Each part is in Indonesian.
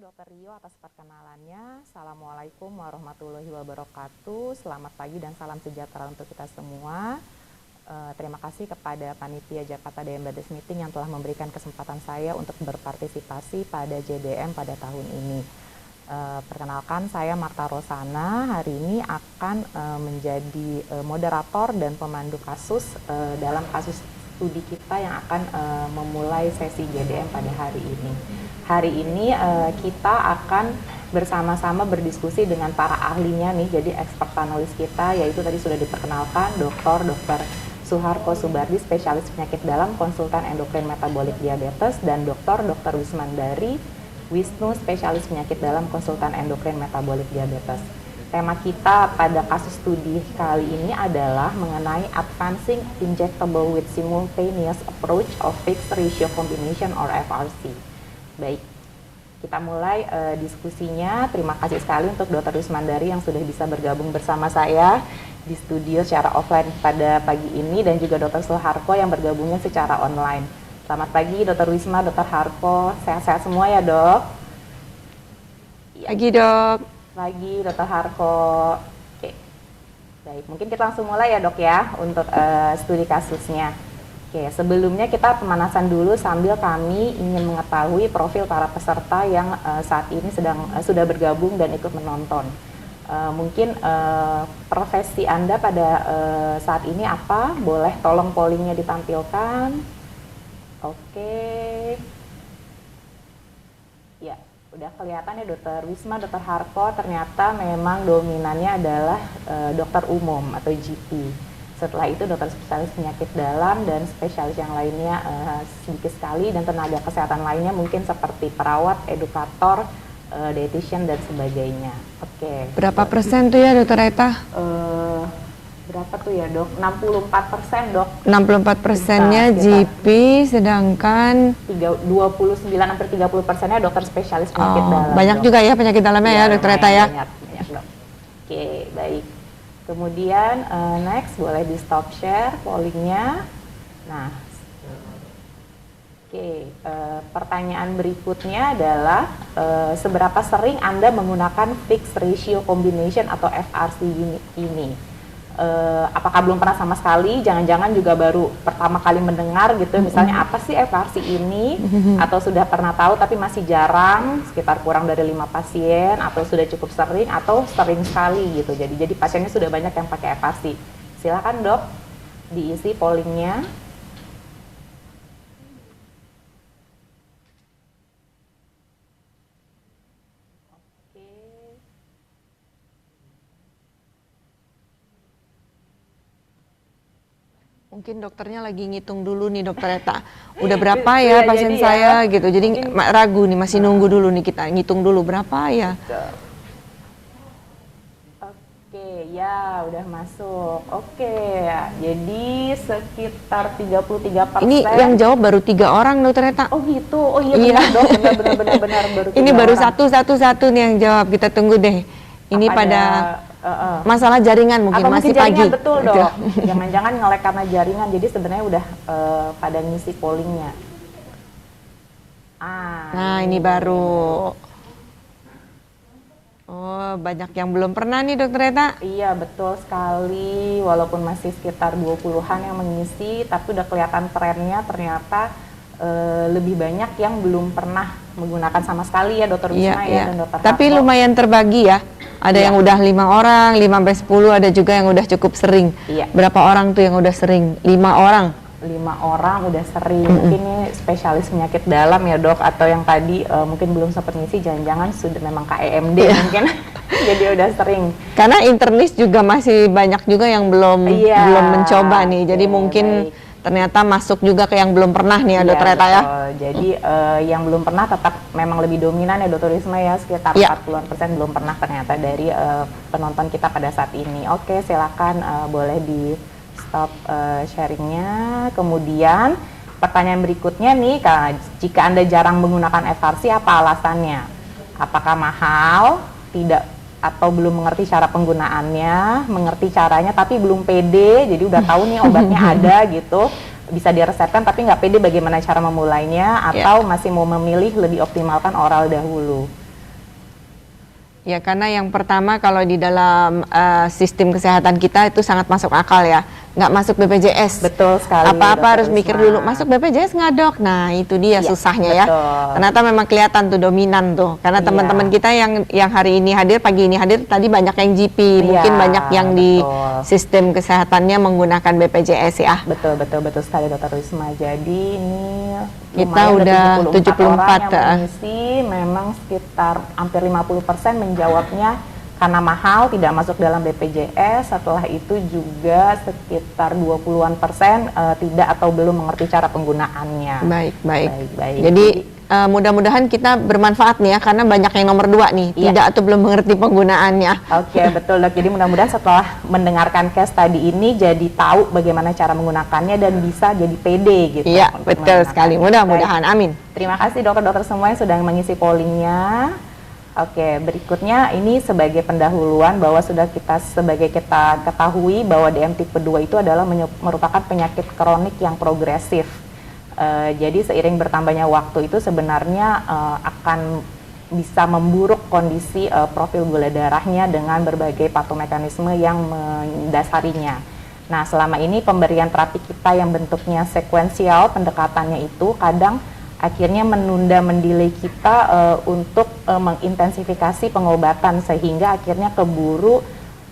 Dokter Rio atas perkenalannya. Assalamualaikum warahmatullahi wabarakatuh. Selamat pagi dan salam sejahtera untuk kita semua. Terima kasih kepada Panitia Jakarta Diabetes Meeting yang telah memberikan kesempatan saya untuk berpartisipasi pada JDM pada tahun ini. Perkenalkan, saya Marta Rosana. Hari ini akan menjadi moderator dan pemandu kasus dalam kasus studi kita yang akan memulai sesi JDM pada hari ini. Hari ini kita akan bersama-sama berdiskusi dengan para ahlinya nih, jadi expert panelis kita, yaitu tadi sudah diperkenalkan Dr. Suharko Subardi, spesialis penyakit dalam, konsultan endokrin metabolik diabetes, dan Dr. Wismandari Wisnu, spesialis penyakit dalam, konsultan endokrin metabolik diabetes. Tema kita pada kasus studi kali ini adalah mengenai advancing injectable with simultaneous approach of fixed ratio combination or FRC. Baik, kita mulai diskusinya. Terima kasih sekali untuk Dr. Wismandari yang sudah bisa bergabung bersama saya di studio secara offline pada pagi ini, dan juga Dr. Suharko yang bergabungnya secara online. Selamat pagi Dr. Wisma, Dr. Harko, sehat-sehat semua ya dok? Pagi dok. Pagi Dr. Harko. Oke, baik, mungkin kita langsung mulai ya dok ya untuk studi kasusnya. Oke, sebelumnya kita pemanasan dulu sambil kami ingin mengetahui profil para peserta yang saat ini sudah bergabung dan ikut menonton. Mungkin profesi Anda pada saat ini apa? Boleh tolong pollingnya ditampilkan. Oke. Ya, udah kelihatan ya Dr. Wisma, Dr. Harko ternyata memang dominannya adalah dokter umum atau GP. Setelah itu dokter spesialis penyakit dalam dan spesialis yang lainnya sedikit sekali, dan tenaga kesehatan lainnya mungkin seperti perawat, edukator, dietitian dan sebagainya. Oke. Berapa persen tuh ya Dokter Eta? Berapa tuh ya dok? 64% dok. 64%-nya GP, sedangkan 29 hampir 30%-nya dokter spesialis penyakit dalam. Banyak dok. Juga ya penyakit dalamnya ya Dokter Eta ya? Banyak dok. Oke, baik. Kemudian next, boleh di stop share pollingnya. Nah, oke, pertanyaan berikutnya adalah seberapa sering Anda menggunakan fixed ratio combination atau FRC ini? Apakah belum pernah sama sekali, jangan-jangan juga baru pertama kali mendengar gitu, misalnya apa sih FRC ini, atau sudah pernah tahu tapi masih jarang, sekitar kurang dari 5 pasien, atau sudah cukup sering, atau sering sekali gitu, jadi pasiennya sudah banyak yang pakai FRC. Silakan dok, diisi pollingnya. Mungkin dokternya lagi ngitung dulu nih Dokter Eta. Udah berapa ya pasien saya gitu. Jadi ragu nih, masih nunggu dulu nih, kita ngitung dulu berapa ya. Oke, ya udah masuk. Oke, jadi sekitar 33%. Ini yang jawab baru 3 orang Dokter Eta. Oh gitu, oh iya benar dok, benar baru 3 Ini baru orang. satu nih yang jawab, kita tunggu deh. Ini Apa pada masalah jaringan mungkin, apa masih jaringan, pagi. betul dok. Jangan-jangan nge-lag karena jaringan, jadi sebenarnya udah pada ngisi pollingnya. Nah ini baru. Oh, banyak yang belum pernah nih Dokter Eta. Iya betul sekali, walaupun masih sekitar 20-an yang mengisi, tapi udah kelihatan trennya ternyata lebih banyak yang belum pernah menggunakan sama sekali ya Dokter Wisma ya dan Dokter Tapi Harko. lumayan terbagi ya. Ada yang udah 5 orang, 5-10, ada juga yang udah cukup sering. Berapa orang tuh yang udah sering? 5 orang. 5 orang udah sering. Mungkin ini spesialis penyakit dalam ya dok, atau yang tadi mungkin belum sempat ngisi, jangan-jangan sudah memang KEMD mungkin. Jadi udah sering. Karena internis juga masih banyak juga yang belum mencoba nih. Jadi mungkin ternyata masuk juga ke yang belum pernah nih ya Dokter Eta ya. Jadi yang belum pernah tetap memang lebih dominan ya Dokter Wisma ya, sekitar 40% belum pernah ternyata dari penonton kita pada saat ini. Oke, silakan boleh di stop sharingnya. Kemudian pertanyaan berikutnya nih, jika Anda jarang menggunakan FRC, apa alasannya? Apakah mahal, tidak, atau belum mengerti cara penggunaannya, mengerti caranya tapi belum pede, jadi udah tahu nih obatnya ada gitu, bisa diresepkan tapi nggak pede bagaimana cara memulainya, atau masih mau memilih lebih optimalkan oral dahulu. Ya, karena yang pertama kalau di dalam sistem kesehatan kita itu sangat masuk akal ya, nggak masuk BPJS. Betul sekali. Apa-apa harus mikir dulu, masuk BPJS nggak dok? Nah itu dia susahnya ya. Ternyata memang kelihatan tuh dominan tuh, karena teman-teman kita yang hari ini hadir, pagi ini hadir, tadi banyak yang GP, mungkin banyak yang di sistem kesehatannya menggunakan BPJS ya. Betul sekali Dokter Risma. Jadi ini kita udah 74 orang yang mengisi, memang sekitar hampir 50% menjawabnya karena mahal, tidak masuk dalam BPJS. Setelah itu juga sekitar 20-an% tidak atau belum mengerti cara penggunaannya. Baik. Jadi mudah-mudahan kita bermanfaat nih ya, karena banyak yang nomor 2 nih, tidak atau belum mengerti penggunaannya. Oke, betul dok. Jadi mudah-mudahan setelah mendengarkan case tadi ini jadi tahu bagaimana cara menggunakannya dan bisa jadi pede gitu. Iya, betul sekali. Mudah-mudahan, amin. Terima kasih dokter-dokter semua yang sudah mengisi pollingnya. Oke, berikutnya ini sebagai pendahuluan bahwa kita ketahui bahwa DM tipe 2 itu adalah merupakan penyakit kronik yang progresif. Jadi seiring bertambahnya waktu itu sebenarnya akan bisa memburuk kondisi profil gula darahnya dengan berbagai patomekanisme yang mendasarinya. Nah, selama ini pemberian terapi kita yang bentuknya sekuensial, pendekatannya itu kadang akhirnya menunda-mendelay kita untuk mengintensifikasi pengobatan, sehingga akhirnya keburu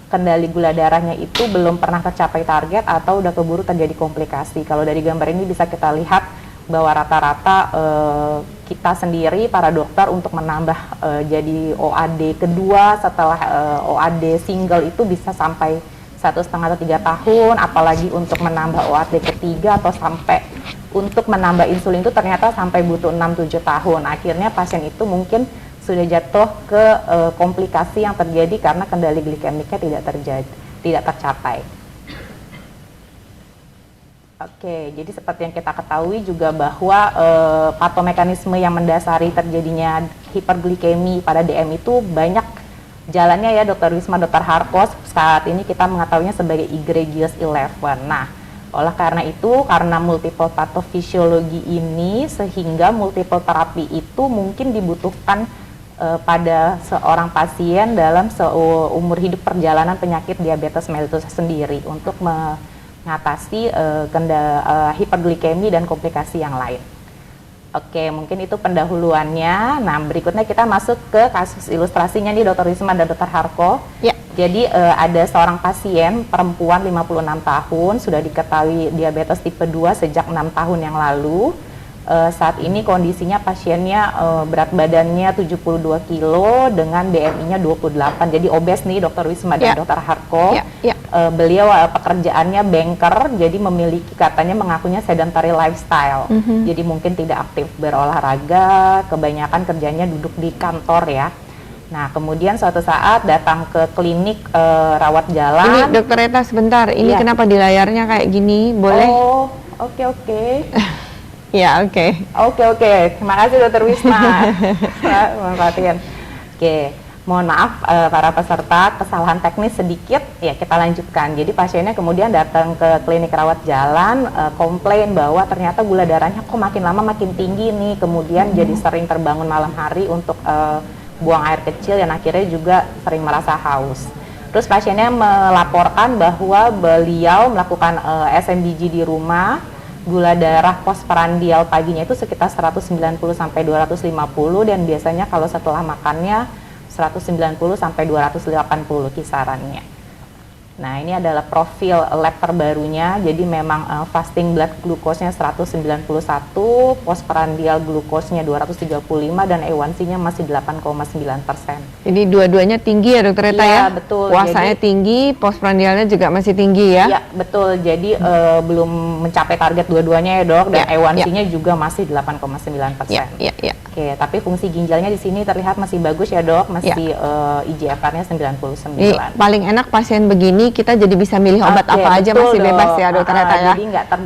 kendali gula darahnya itu belum pernah tercapai target atau udah keburu terjadi komplikasi. Kalau dari gambar ini bisa kita lihat bahwa rata-rata kita sendiri para dokter untuk menambah jadi OAD kedua setelah OAD single itu bisa sampai 1,5 atau 3 tahun, apalagi untuk menambah OAD ketiga atau sampai untuk menambah insulin itu ternyata sampai butuh 6-7 tahun. Akhirnya pasien itu mungkin sudah jatuh ke komplikasi yang terjadi karena kendali glikemiknya tidak tercapai. Oke, jadi seperti yang kita ketahui juga bahwa patomekanisme yang mendasari terjadinya hiperglikemi pada DM itu banyak jalannya ya Dr. Wisma, Dr. Harkos. Saat ini kita mengetahuinya sebagai egregious 11. Nah, oleh karena itu, karena multiple patofisiologi ini, sehingga multiple terapi itu mungkin dibutuhkan pada seorang pasien dalam seumur hidup perjalanan penyakit diabetes mellitus sendiri untuk mengatasi hiperglikemi dan komplikasi yang lain. Oke, mungkin itu pendahuluannya. Nah, berikutnya kita masuk ke kasus ilustrasinya nih Dr. Wisma dan Dr. Harko. Ya. Jadi ada seorang pasien perempuan 56 tahun, sudah diketahui diabetes tipe 2 sejak 6 tahun yang lalu. Saat ini kondisinya pasiennya berat badannya 72 kilo dengan BMI-nya 28. Jadi obes nih Dr. Wisma dan Dr. Harko. Beliau pekerjaannya banker, jadi memiliki, katanya mengakunya sedentary lifestyle. Jadi mungkin tidak aktif berolahraga, kebanyakan kerjanya duduk di kantor ya. Nah, kemudian suatu saat datang ke klinik rawat jalan. Ini Dokter Eta sebentar, ini kenapa di layarnya kayak gini? Boleh? Oh, oke. Ya, oke. Terima kasih Dokter Wisma. Perhatian. Oke, mohon maaf para peserta, kesalahan teknis sedikit. Ya, kita lanjutkan. Jadi pasiennya kemudian datang ke klinik rawat jalan, komplain bahwa ternyata gula darahnya kok makin lama makin tinggi nih. Kemudian jadi sering terbangun malam hari untuk buang air kecil dan akhirnya juga sering merasa haus. Terus pasiennya melaporkan bahwa beliau melakukan SMBG di rumah. Gula darah postprandial paginya itu sekitar 190 sampai 250 dan biasanya kalau setelah makannya 190 sampai 280 kisarannya. Nah, ini adalah profil lab terbarunya. Jadi memang fasting blood glucose-nya 191, postprandial glucose-nya 235 dan A1C-nya masih 8,9%. Jadi dua-duanya tinggi ya Dokter Eta ya? Iya, betul. Puasanya tinggi, postprandialnya juga masih tinggi ya? Iya, betul. Jadi belum mencapai target dua-duanya ya Dok, dan A1C-nya juga masih 8,9%. Iya. Oke, tapi fungsi ginjalnya di sini terlihat masih bagus ya Dok, masih IGFR-nya 99. Jadi paling enak pasien begini kita jadi bisa milih obat apa aja, masih bebas ya Dokter Eta ya? Jadi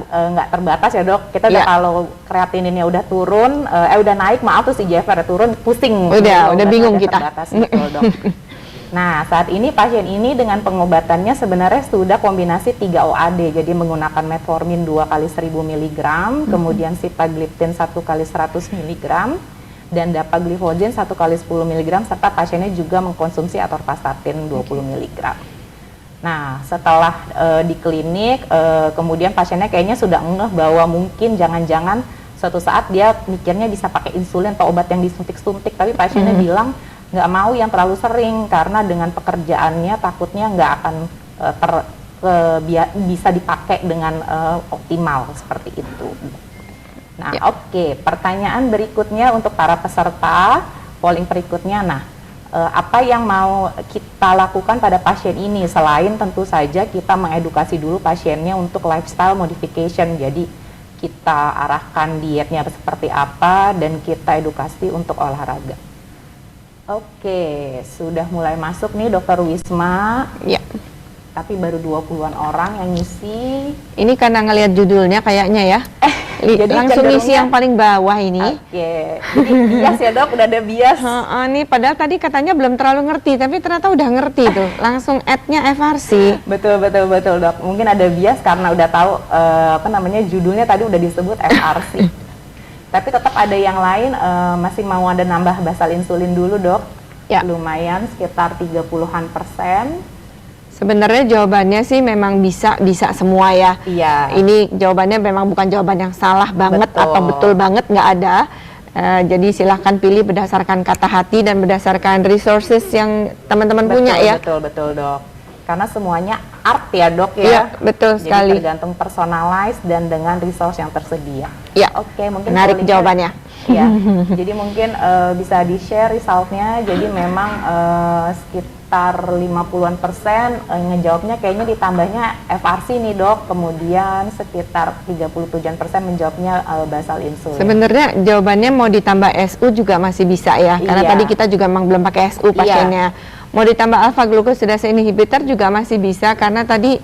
nggak terbatas ya Dok, kita udah kalau kreatininnya udah turun, udah naik maaf terus IGFR turun, pusing. Udah bingung kita. Terbatas, betul Dok. Nah, saat ini pasien ini dengan pengobatannya sebenarnya sudah kombinasi 3 OAD, jadi menggunakan metformin 2 kali 1000 mg, kemudian sitagliptin 1 kali 100 mg, dan dapagliflozin 1 kali 10 mg serta pasiennya juga mengkonsumsi atorvastatin 20 mg. Nah, setelah di klinik, kemudian pasiennya kayaknya sudah ngeh bahwa mungkin jangan-jangan suatu saat dia mikirnya bisa pakai insulin atau obat yang disuntik-suntik, tapi pasiennya bilang nggak mau yang terlalu sering karena dengan pekerjaannya takutnya nggak akan bisa dipakai dengan optimal seperti itu. Nah, oke. Pertanyaan berikutnya untuk para peserta polling berikutnya. Nah, apa yang mau kita lakukan pada pasien ini selain tentu saja kita mengedukasi dulu pasiennya untuk lifestyle modification. Jadi kita arahkan dietnya seperti apa dan kita edukasi untuk olahraga. Oke, sudah mulai masuk nih Dokter Wisma. Ya. Tapi baru 20-an orang yang ngisi. Ini karena ngelihat judulnya kayaknya ya. Jadi langsung isi yang paling bawah ini. Oke. Jadi bias ya Dok, udah ada bias. Nih padahal tadi katanya belum terlalu ngerti, tapi ternyata udah ngerti tuh. Langsung add-nya FRC. Betul Dok. Mungkin ada bias karena udah tahu judulnya tadi udah disebut FRC. Tapi tetap ada yang lain masih mau ada nambah basal insulin dulu Dok. Ya. Lumayan sekitar 30-an%. Sebenarnya jawabannya sih memang bisa semua ya. Iya. Ini jawabannya memang bukan jawaban yang salah banget atau betul banget, nggak ada. Jadi silahkan pilih berdasarkan kata hati dan berdasarkan resources yang teman-teman punya ya. Betul Dok. Karena semuanya art ya Dok ya. Iya, betul sekali. Jadi tergantung personalized dan dengan resource yang tersedia. Iya. Oke, mungkin menarik jawabannya. Ya. Jadi mungkin bisa di-share resultnya. Jadi memang sekitar 50-an% ngejawabnya kayaknya ditambahnya FRC nih Dok. Kemudian sekitar 37% menjawabnya basal insulin. Sebenarnya jawabannya mau ditambah SU juga masih bisa ya. Karena tadi kita juga memang belum pakai SU pasiennya. Mau ditambah alpha glucosidase inhibitor juga masih bisa karena tadi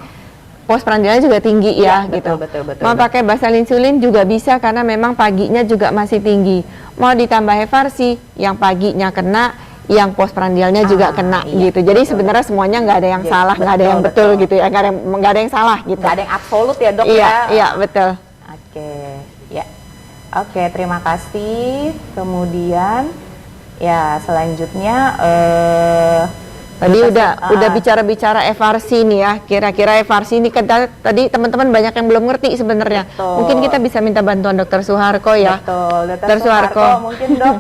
postprandialnya juga tinggi ya, gitu. Betul. Mau pakai basal insulin juga bisa karena memang paginya juga masih tinggi. Mau ditambah FRC yang paginya kena, yang postprandialnya juga kena gitu. Jadi sebenarnya semuanya nggak ada yang salah, nggak ada yang betul gitu ya, nggak ada yang salah gitu. Nggak ada yang absolut ya Dok ya. Iya betul. Oke, ya. Oke, terima kasih. Kemudian ya selanjutnya tadi udah bicara FRC nih ya. Kira-kira FRC ini kan tadi teman-teman banyak yang belum ngerti sebenarnya. Mungkin kita bisa minta bantuan Dokter Suharko ya. Betul, Dokter Suharko. Mungkin Dok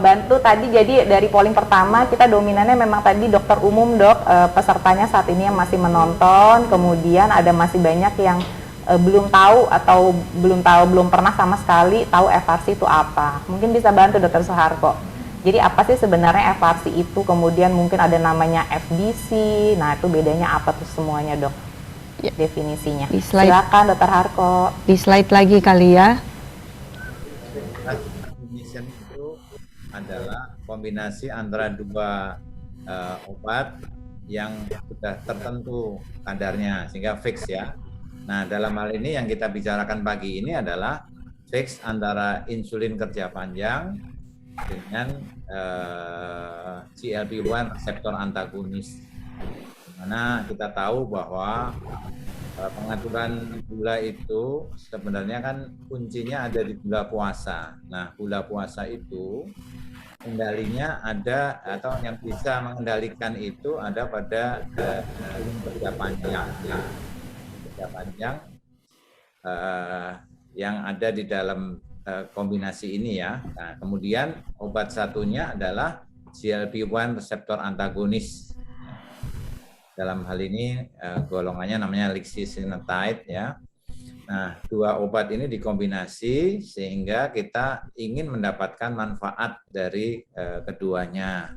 bantu tadi. Jadi dari polling pertama kita dominannya memang tadi dokter umum Dok. Pesertanya saat ini yang masih menonton. Kemudian ada masih banyak yang belum tahu atau belum pernah sama sekali tahu FRC itu apa. Mungkin bisa bantu Dokter Suharko. Jadi apa sih sebenarnya FRC itu, kemudian mungkin ada namanya FDC, nah itu bedanya apa tuh semuanya Dok? Ya. Definisinya. Silakan Dokter Harko. Di slide lagi kali ya. Definition itu adalah kombinasi antara dua obat yang sudah tertentu kadarnya sehingga fix ya. Nah dalam hal ini yang kita bicarakan pagi ini adalah fix antara insulin kerja panjang dengan GLP-1 reseptor antagonis, dimana kita tahu bahwa pengaturan gula itu sebenarnya kan kuncinya ada di gula puasa. Nah, gula puasa itu kendalinya ada atau yang bisa mengendalikan itu ada pada kerja panjang, yang ada di dalam kombinasi ini ya. Nah, kemudian obat satunya adalah GLP-1 reseptor antagonis. Dalam hal ini golongannya namanya lixisenatide ya. Nah, dua obat ini dikombinasi sehingga kita ingin mendapatkan manfaat dari keduanya.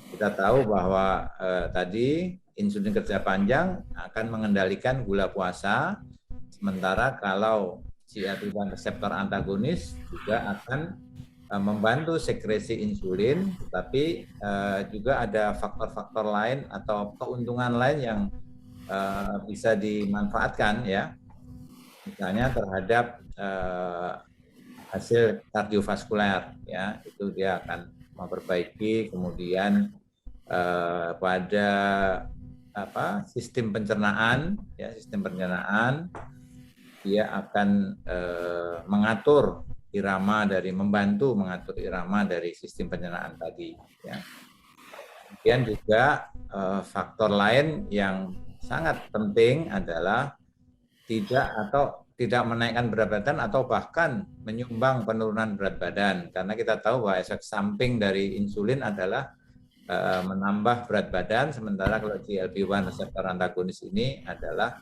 Kita tahu bahwa tadi insulin kerja panjang akan mengendalikan gula puasa, sementara kalau GLP-1 reseptor antagonis juga akan membantu sekresi insulin, tetapi juga ada faktor-faktor lain atau keuntungan lain yang bisa dimanfaatkan ya, misalnya terhadap hasil kardiovaskuler ya, itu dia akan memperbaiki, kemudian pada sistem pencernaan ya, dia akan mengatur irama dari membantu mengatur irama dari sistem pencernaan tadi. Ya. Kemudian juga faktor lain yang sangat penting adalah tidak menaikkan berat badan atau bahkan menyumbang penurunan berat badan, karena kita tahu bahwa efek samping dari insulin adalah menambah berat badan, sementara kalau GLP-1 reseptor antagonis ini adalah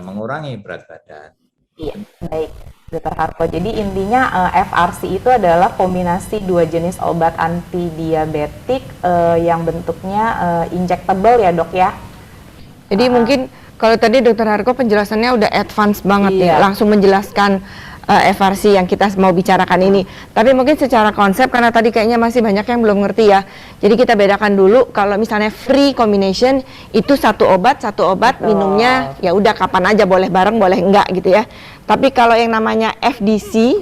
mengurangi berat badan. Iya, baik, Dr. Harko. Jadi intinya FRC itu adalah kombinasi dua jenis obat anti diabetik yang bentuknya injectable ya dok ya. Jadi mungkin kalau tadi Dr. Harko penjelasannya udah advance banget ya, langsung menjelaskan FRC yang kita mau bicarakan ini. Tapi mungkin secara konsep, karena tadi kayaknya masih banyak yang belum ngerti ya. Jadi kita bedakan dulu, kalau misalnya free combination itu satu obat minumnya ya udah kapan aja, boleh bareng boleh enggak gitu ya. Tapi kalau yang namanya FDC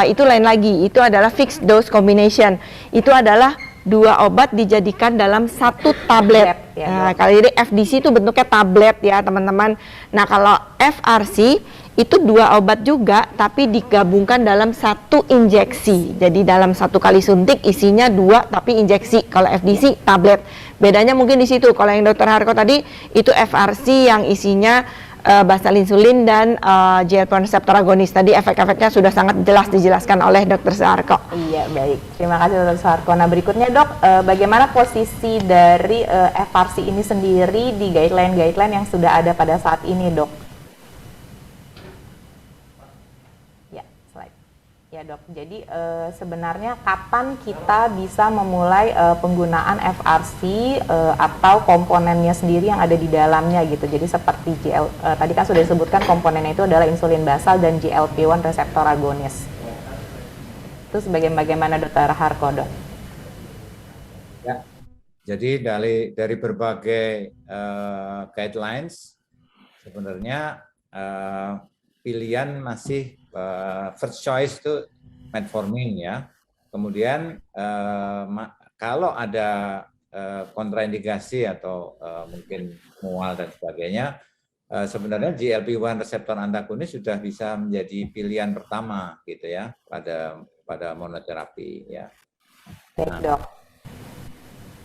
itu lain lagi, itu adalah fixed dose combination. Itu adalah dua obat dijadikan dalam satu tablet. Nah, kalau ini FDC itu bentuknya tablet ya teman-teman. Nah, kalau FRC itu dua obat juga tapi digabungkan dalam satu injeksi. Jadi dalam satu kali suntik isinya dua tapi injeksi. Kalau FDC tablet. Bedanya mungkin di situ. Kalau yang Dr. Harko tadi itu FRC yang isinya basal insulin dan GLP-1 reseptor agonis. Tadi efek-efeknya sudah sangat jelas dijelaskan oleh Dr. Suharko. Iya, baik. Terima kasih Dr. Suharko. Nah, berikutnya dok, bagaimana posisi dari FRC ini sendiri di guideline-guideline yang sudah ada pada saat ini dok? Ya, slide. Ya dok, jadi sebenarnya kapan kita bisa memulai penggunaan FRC atau komponennya sendiri yang ada di dalamnya gitu. Jadi seperti tadi kan sudah disebutkan komponennya itu adalah insulin basal dan GLP-1 reseptor agonis. Itu bagaimana Dr. Harko dok? Ya, jadi dari berbagai guidelines sebenarnya pilihan masih first choice itu metformin ya. Kemudian kalau ada kontraindikasi atau mungkin mual dan sebagainya, sebenarnya GLP-1 reseptor antagonis sudah bisa menjadi pilihan pertama gitu ya pada monoterapi ya. Baik dok.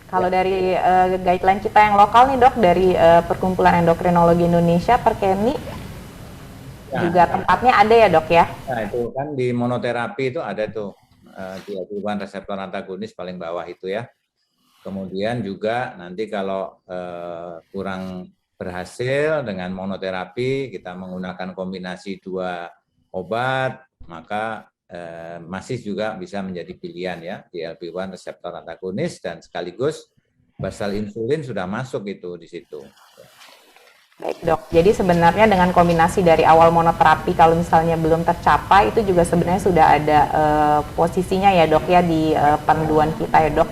Kalau dari guideline kita yang lokal nih dok, dari Perkumpulan Endokrinologi Indonesia Perkeni, juga tempatnya ada ya dok ya? Nah itu kan di monoterapi itu ada tuh GLP-1 reseptor antagonis paling bawah itu ya. Kemudian juga nanti kalau kurang berhasil dengan monoterapi, kita menggunakan kombinasi dua obat, maka masih juga bisa menjadi pilihan ya, GLP-1 reseptor antagonis dan sekaligus basal insulin sudah masuk itu di situ. Baik dok, jadi sebenarnya dengan kombinasi dari awal monoterapi kalau misalnya belum tercapai itu juga sebenarnya sudah ada posisinya ya dok ya di panduan kita ya dok.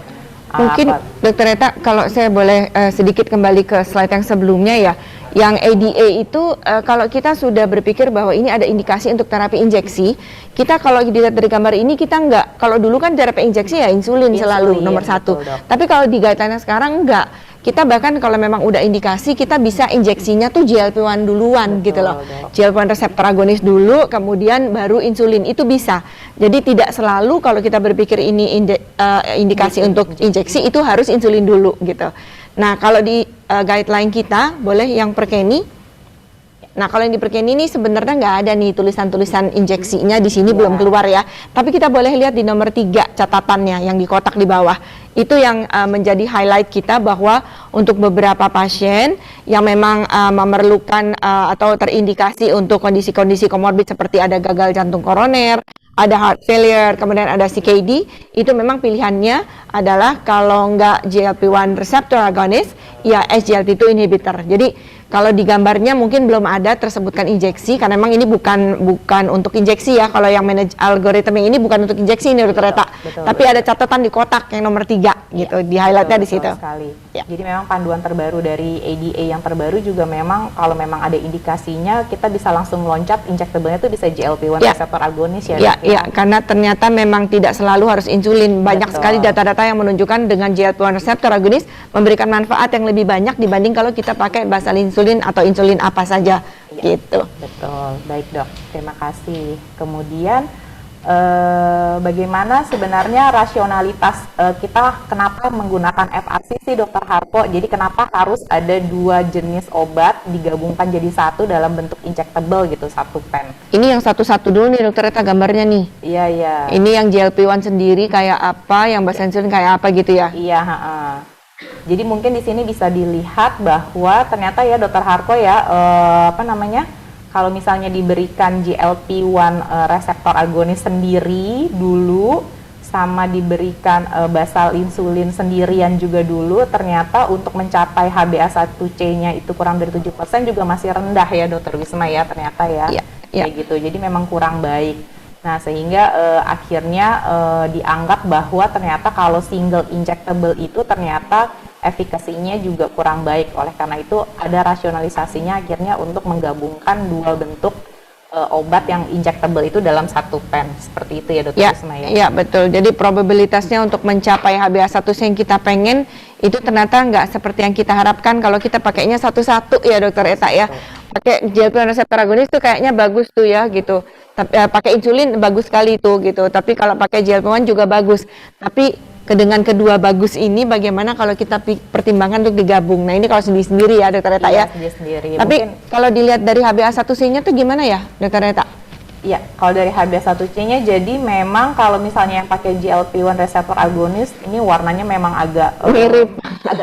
Mungkin Dr. Eta kalau saya boleh sedikit kembali ke slide yang sebelumnya ya, yang ADA itu kalau kita sudah berpikir bahwa ini ada indikasi untuk terapi injeksi, kita kalau dilihat dari gambar ini kita enggak, kalau dulu kan terapi injeksi ya insulin selalu nomor satu, tapi kalau di guideline sekarang enggak. Kita bahkan kalau memang udah indikasi kita bisa injeksinya tuh GLP-1 duluan gitu loh. GLP-1 reseptor agonis dulu, kemudian baru insulin, itu bisa. Jadi tidak selalu kalau kita berpikir ini indikasi untuk injeksi itu harus insulin dulu gitu. Nah kalau di guideline kita boleh yang Perkeni. Nah kalau yang di Perkeni ini sebenarnya nggak ada nih tulisan-tulisan injeksinya di sini belum keluar ya. Tapi kita boleh lihat di nomor 3 catatannya yang di kotak di bawah. Itu yang menjadi highlight kita bahwa untuk beberapa pasien yang memang memerlukan atau terindikasi untuk kondisi-kondisi komorbid seperti ada gagal jantung koroner, ada heart failure, kemudian ada CKD, itu memang pilihannya adalah kalau nggak GLP-1 receptor agonist, ya SGLT2 inhibitor. Jadi kalau di gambarnya mungkin belum ada tersebutkan injeksi, karena memang ini bukan untuk injeksi ya. Kalau yang manage algoritma ini bukan untuk injeksi ini ternyata. Tapi ada catatan di kotak yang nomor 3 gitu, di highlightnya di situ. Sekali. Ya. Jadi memang panduan terbaru dari ADA yang terbaru juga memang kalau memang ada indikasinya kita bisa langsung loncat injectable-nya itu bisa GLP-1 reseptor agonis ya. Ya, karena ternyata memang tidak selalu harus insulin. Banyak sekali data-data yang menunjukkan dengan GLP-1 reseptor agonis memberikan manfaat yang lebih banyak dibanding kalau kita pakai basal insulin atau insulin apa saja gitu. Betul, baik dok, terima kasih. Kemudian bagaimana sebenarnya rasionalitas kita kenapa menggunakan FRC sih Dokter Harko? Jadi kenapa harus ada 2 jenis obat digabungkan jadi satu dalam bentuk injectable gitu, satu pen? Ini yang satu-satu dulu nih Dokter Eta gambarnya nih. Iya, iya. Ini yang GLP-1 sendiri kayak apa, yang basal insulin kayak apa gitu ya? Iya, jadi mungkin di sini bisa dilihat bahwa ternyata ya Dokter Harko ya, kalau misalnya diberikan GLP-1 reseptor agonis sendiri dulu, sama diberikan basal insulin sendirian juga dulu, ternyata untuk mencapai HbA1c-nya itu kurang dari 7% juga masih rendah ya Dokter Wisma ya, ternyata ya. Kayak gitu, jadi memang kurang baik. Nah, sehingga akhirnya dianggap bahwa ternyata kalau single injectable itu ternyata efikasinya juga kurang baik. Oleh karena itu ada rasionalisasinya akhirnya untuk menggabungkan 2 bentuk obat yang injectable itu dalam satu pen. Seperti itu ya Dokter Wisma ya? Iya, betul. Jadi probabilitasnya untuk mencapai HbA1c yang kita pengen itu ternyata nggak seperti yang kita harapkan kalau kita pakainya satu-satu ya Dokter Eta ya. Pakai GLP-1 reseptor agonis tuh kayaknya bagus tuh ya gitu. Tapi pakai insulin bagus sekali tuh gitu. Tapi kalau pakai GLP-1 juga bagus. Tapi dengan kedua bagus ini bagaimana kalau kita pertimbangkan untuk digabung. Nah, ini kalau sendiri-sendiri ya Dokter Eta ya. Sendiri-sendiri. Tapi kalau dilihat dari HbA1c-nya tuh gimana ya Dokter Eta? Iya, kalau dari HbA1c-nya jadi memang kalau misalnya yang pakai GLP-1 reseptor agonis ini warnanya memang agak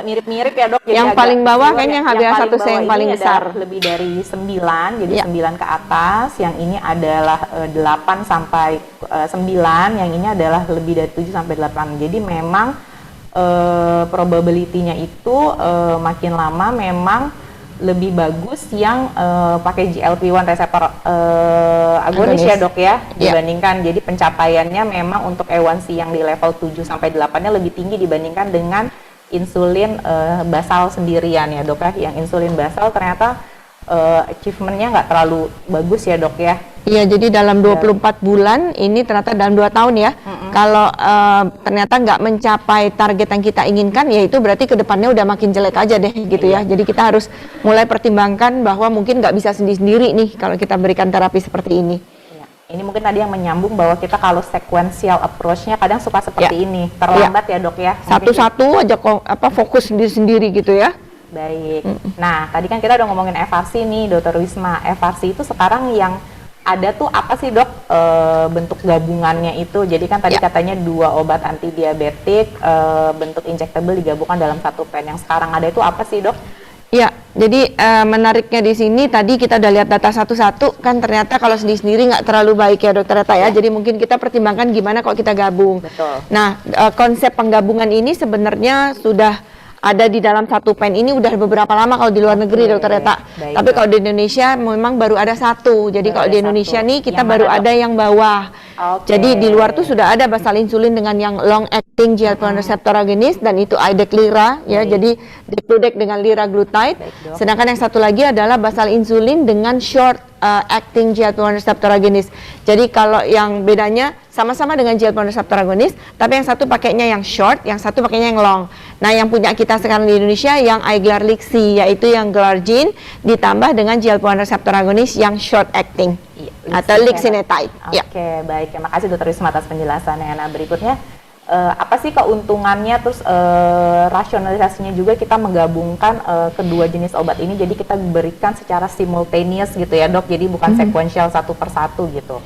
mirip-mirip ya Dok. Jadi yang paling bawah kayaknya yang HbA1c yang paling besar. Lebih dari 9, jadi 9 ke atas. Yang ini adalah 8 sampai 9, yang ini adalah lebih dari 7 sampai 8. Jadi memang probability-nya itu makin lama memang lebih bagus yang pakai GLP-1 reseptor agonis ya Dok ya, dibandingkan. Jadi pencapaiannya memang untuk A1C yang di level 7 sampai 8-nya lebih tinggi dibandingkan dengan insulin basal sendirian ya Dok ya. Yang insulin basal ternyata achievement-nya nggak terlalu bagus ya Dok ya. Iya, jadi dalam 24 bulan ini ternyata dalam 2 tahun ya, kalau ternyata nggak mencapai target yang kita inginkan, ya itu berarti ke depannya udah makin jelek aja deh gitu ya. Jadi kita harus mulai pertimbangkan bahwa mungkin nggak bisa sendiri-sendiri nih kalau kita berikan terapi seperti ini. Ini mungkin tadi yang menyambung bahwa kita kalau sequential approach-nya kadang suka seperti ini, terlambat ya Dok ya. Satu-satu aja fokus sendiri-sendiri gitu ya. Baik. Nah, tadi kan kita udah ngomongin FRC nih, Dokter Wisma. FRC itu sekarang yang ada tuh apa sih Dok bentuk gabungannya itu? Jadi kan tadi katanya 2 obat anti diabetik bentuk injectable digabungkan dalam satu pen. Yang sekarang ada itu apa sih Dok? Ya, jadi menariknya di sini tadi kita udah lihat data satu-satu kan ternyata kalau sendiri-sendiri nggak terlalu baik ya Dokter Eta ya. Jadi mungkin kita pertimbangkan gimana kalau kita gabung. Betul. Nah, konsep penggabungan ini sebenarnya sudah ada di dalam satu pen ini udah beberapa lama kalau di luar negeri Dokter Eta. Tapi kalau di Indonesia memang baru ada satu. Jadi kalau di Indonesia nih kita baru ada yang bawah. Jadi di luar tuh sudah ada basal insulin dengan yang long acting GLP-1 reseptor agonis dan itu IDEC lira ya. Jadi degludec dengan liraglutide. Sedangkan yang satu lagi adalah basal insulin dengan short acting GLP-1 reseptor agonis. Jadi kalau yang bedanya sama-sama dengan GLP-1 reseptor agonis, tapi yang satu pakainya yang short, yang satu pakainya yang long. Nah, yang punya kita sekarang di Indonesia yang Iglarlixy, yaitu yang Glargine ditambah dengan GLP-1 reseptor agonis yang short acting atau lixisenatide. Oke, baik. Terima kasih Dokter Wisma atas penjelasannya. Nah, berikutnya apa sih keuntungannya, terus rasionalisasinya juga kita menggabungkan kedua jenis obat ini, jadi kita berikan secara simultaneous gitu ya Dok, jadi bukan sequential satu persatu gitu.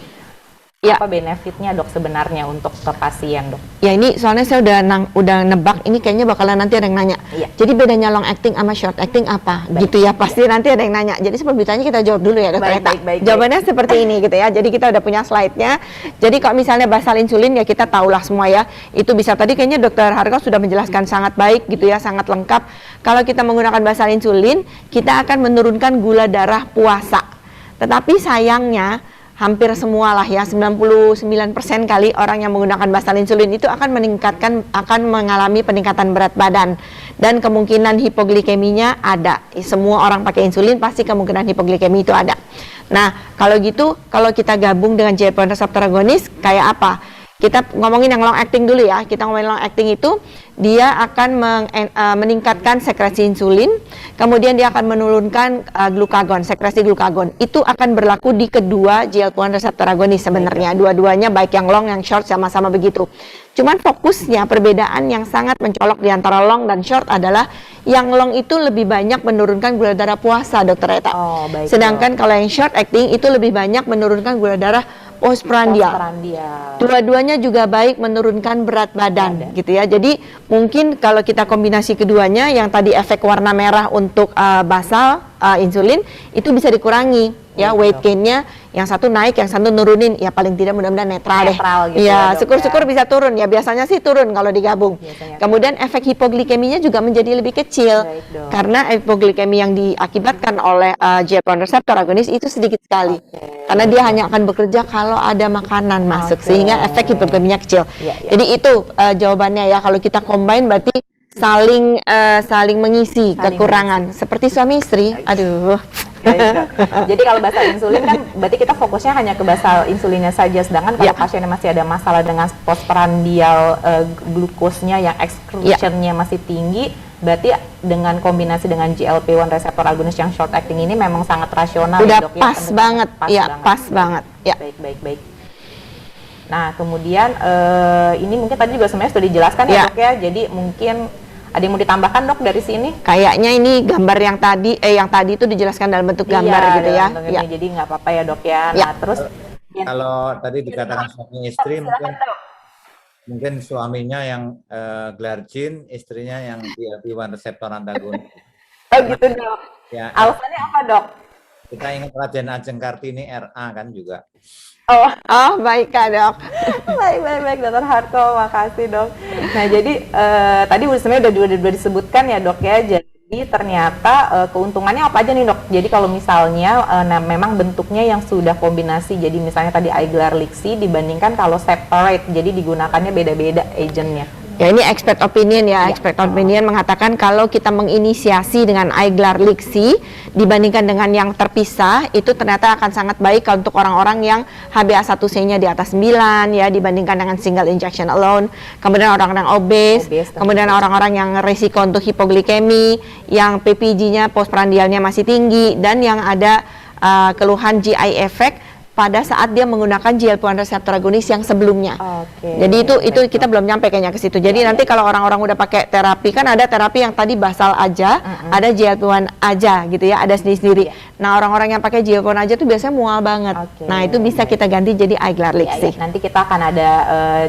Apa benefitnya Dok sebenarnya untuk ke pasien Dok? Ya ini soalnya saya udah nebak ini kayaknya bakalan nanti ada yang nanya. Jadi bedanya long acting sama short acting apa? Gitu ya, pasti nanti ada yang nanya. Jadi sebelum ditanya kita jawab dulu ya Dokter Eta. Jawabannya seperti ini gitu ya. Jadi kita udah punya slide-nya. Jadi kalau misalnya basal insulin ya kita tahulah semua ya. Itu bisa tadi kayaknya Dokter Harko sudah menjelaskan sangat baik gitu ya, sangat lengkap. Kalau kita menggunakan basal insulin, kita akan menurunkan gula darah puasa. Tetapi sayangnya hampir semua lah ya, 99% kali orang yang menggunakan basal insulin itu akan mengalami peningkatan berat badan dan kemungkinan hipoglikeminya ada. Semua orang pakai insulin pasti kemungkinan hipoglikemi itu ada. Nah, kalau gitu, kalau kita gabung dengan GLP-1 reseptor agonis kayak apa? kita ngomongin yang long acting dulu ya. Kita ngomongin long acting itu dia akan meningkatkan sekresi insulin, kemudian dia akan menurunkan glukagon, sekresi glukagon. Itu akan berlaku di kedua GLP-1 reseptor agonis sebenarnya. Dua-duanya baik yang long yang short sama-sama begitu. Cuman fokusnya perbedaan yang sangat mencolok di antara long dan short adalah yang long itu lebih banyak menurunkan gula darah puasa, Dokter Eta. Sedangkan kalau yang short acting itu lebih banyak menurunkan gula darah postprandial. Dua-duanya juga baik menurunkan berat badan gitu ya. Jadi mungkin kalau kita kombinasi keduanya, yang tadi efek warna merah untuk basal insulin itu bisa dikurangi ya, weight gain-nya yang satu naik, yang satu nurunin, ya paling tidak mudah-mudahan netral deh. Gitu ya, syukur-syukur bisa turun ya, biasanya sih turun kalau digabung. Kemudian efek hipoglikeminya juga menjadi lebih kecil karena hipoglikemi yang diakibatkan oleh GLP-1 reseptor agonis itu sedikit sekali. Karena dia hanya akan bekerja kalau ada makanan masuk, sehingga efek hipoglikeminya kecil. Jadi itu jawabannya ya, kalau kita combine berarti saling mengisi kekurangan. Seperti suami istri, aduh. Jadi kalau basal insulin kan berarti kita fokusnya hanya ke basal insulinnya saja, sedangkan kalau pasiennya masih ada masalah dengan postprandial glukosnya yang excretionnya masih tinggi, berarti dengan kombinasi dengan GLP-1 reseptor agonis yang short acting ini memang sangat rasional. Udah ya, pas banget, pas banget. Ya. Baik. Nah kemudian ini mungkin tadi juga sebenarnya sudah dijelaskan ya Dok ya, jadi mungkin ada yang mau ditambahkan Dok dari sini? Kayaknya ini gambar yang tadi itu dijelaskan dalam bentuk gambar gitu ya. Jadi nggak apa-apa ya Dok ya. Nah terus kalau tadi dikatakan suami istri, mungkin suaminya yang glargin, istrinya yang GLP-1 reseptor antagonis. Oh gitu Dok. Ya. Alasannya apa Dok? Kita ingat Raden Ajeng Kartini RA kan juga. Oh baik Kak Dok. baik Dokter Harko, makasih Dok. Nah jadi tadi sebenarnya udah disebutkan ya Dok ya. Jadi ternyata keuntungannya apa aja nih Dok? Jadi kalau misalnya memang bentuknya yang sudah kombinasi, jadi misalnya tadi iGlar Lixi dibandingkan kalau separate, jadi digunakannya beda-beda agentnya. Ya ini expert opinion ya, expert opinion mengatakan kalau kita menginisiasi dengan iGlar Lixi dibandingkan dengan yang terpisah, itu ternyata akan sangat baik untuk orang-orang yang HbA1c-nya di atas 9 ya, dibandingkan dengan single injection alone. Kemudian orang-orang obes, kemudian orang-orang yang risiko untuk hipoglikemi, yang PPG-nya postprandialnya masih tinggi, dan yang ada keluhan GI effect pada saat dia menggunakan GLP-1 reseptor agonis yang sebelumnya. Jadi itu kita belum nyampe kayaknya ke situ. Jadi nanti kalau orang-orang udah pakai terapi, kan ada terapi yang tadi basal aja, ada GLP-1 aja gitu ya, ada sendiri-sendiri. Nah orang-orang yang pakai GLP-1 aja tuh biasanya mual banget. Nah itu bisa kita ganti jadi iGlar Lixi. Nanti kita akan ada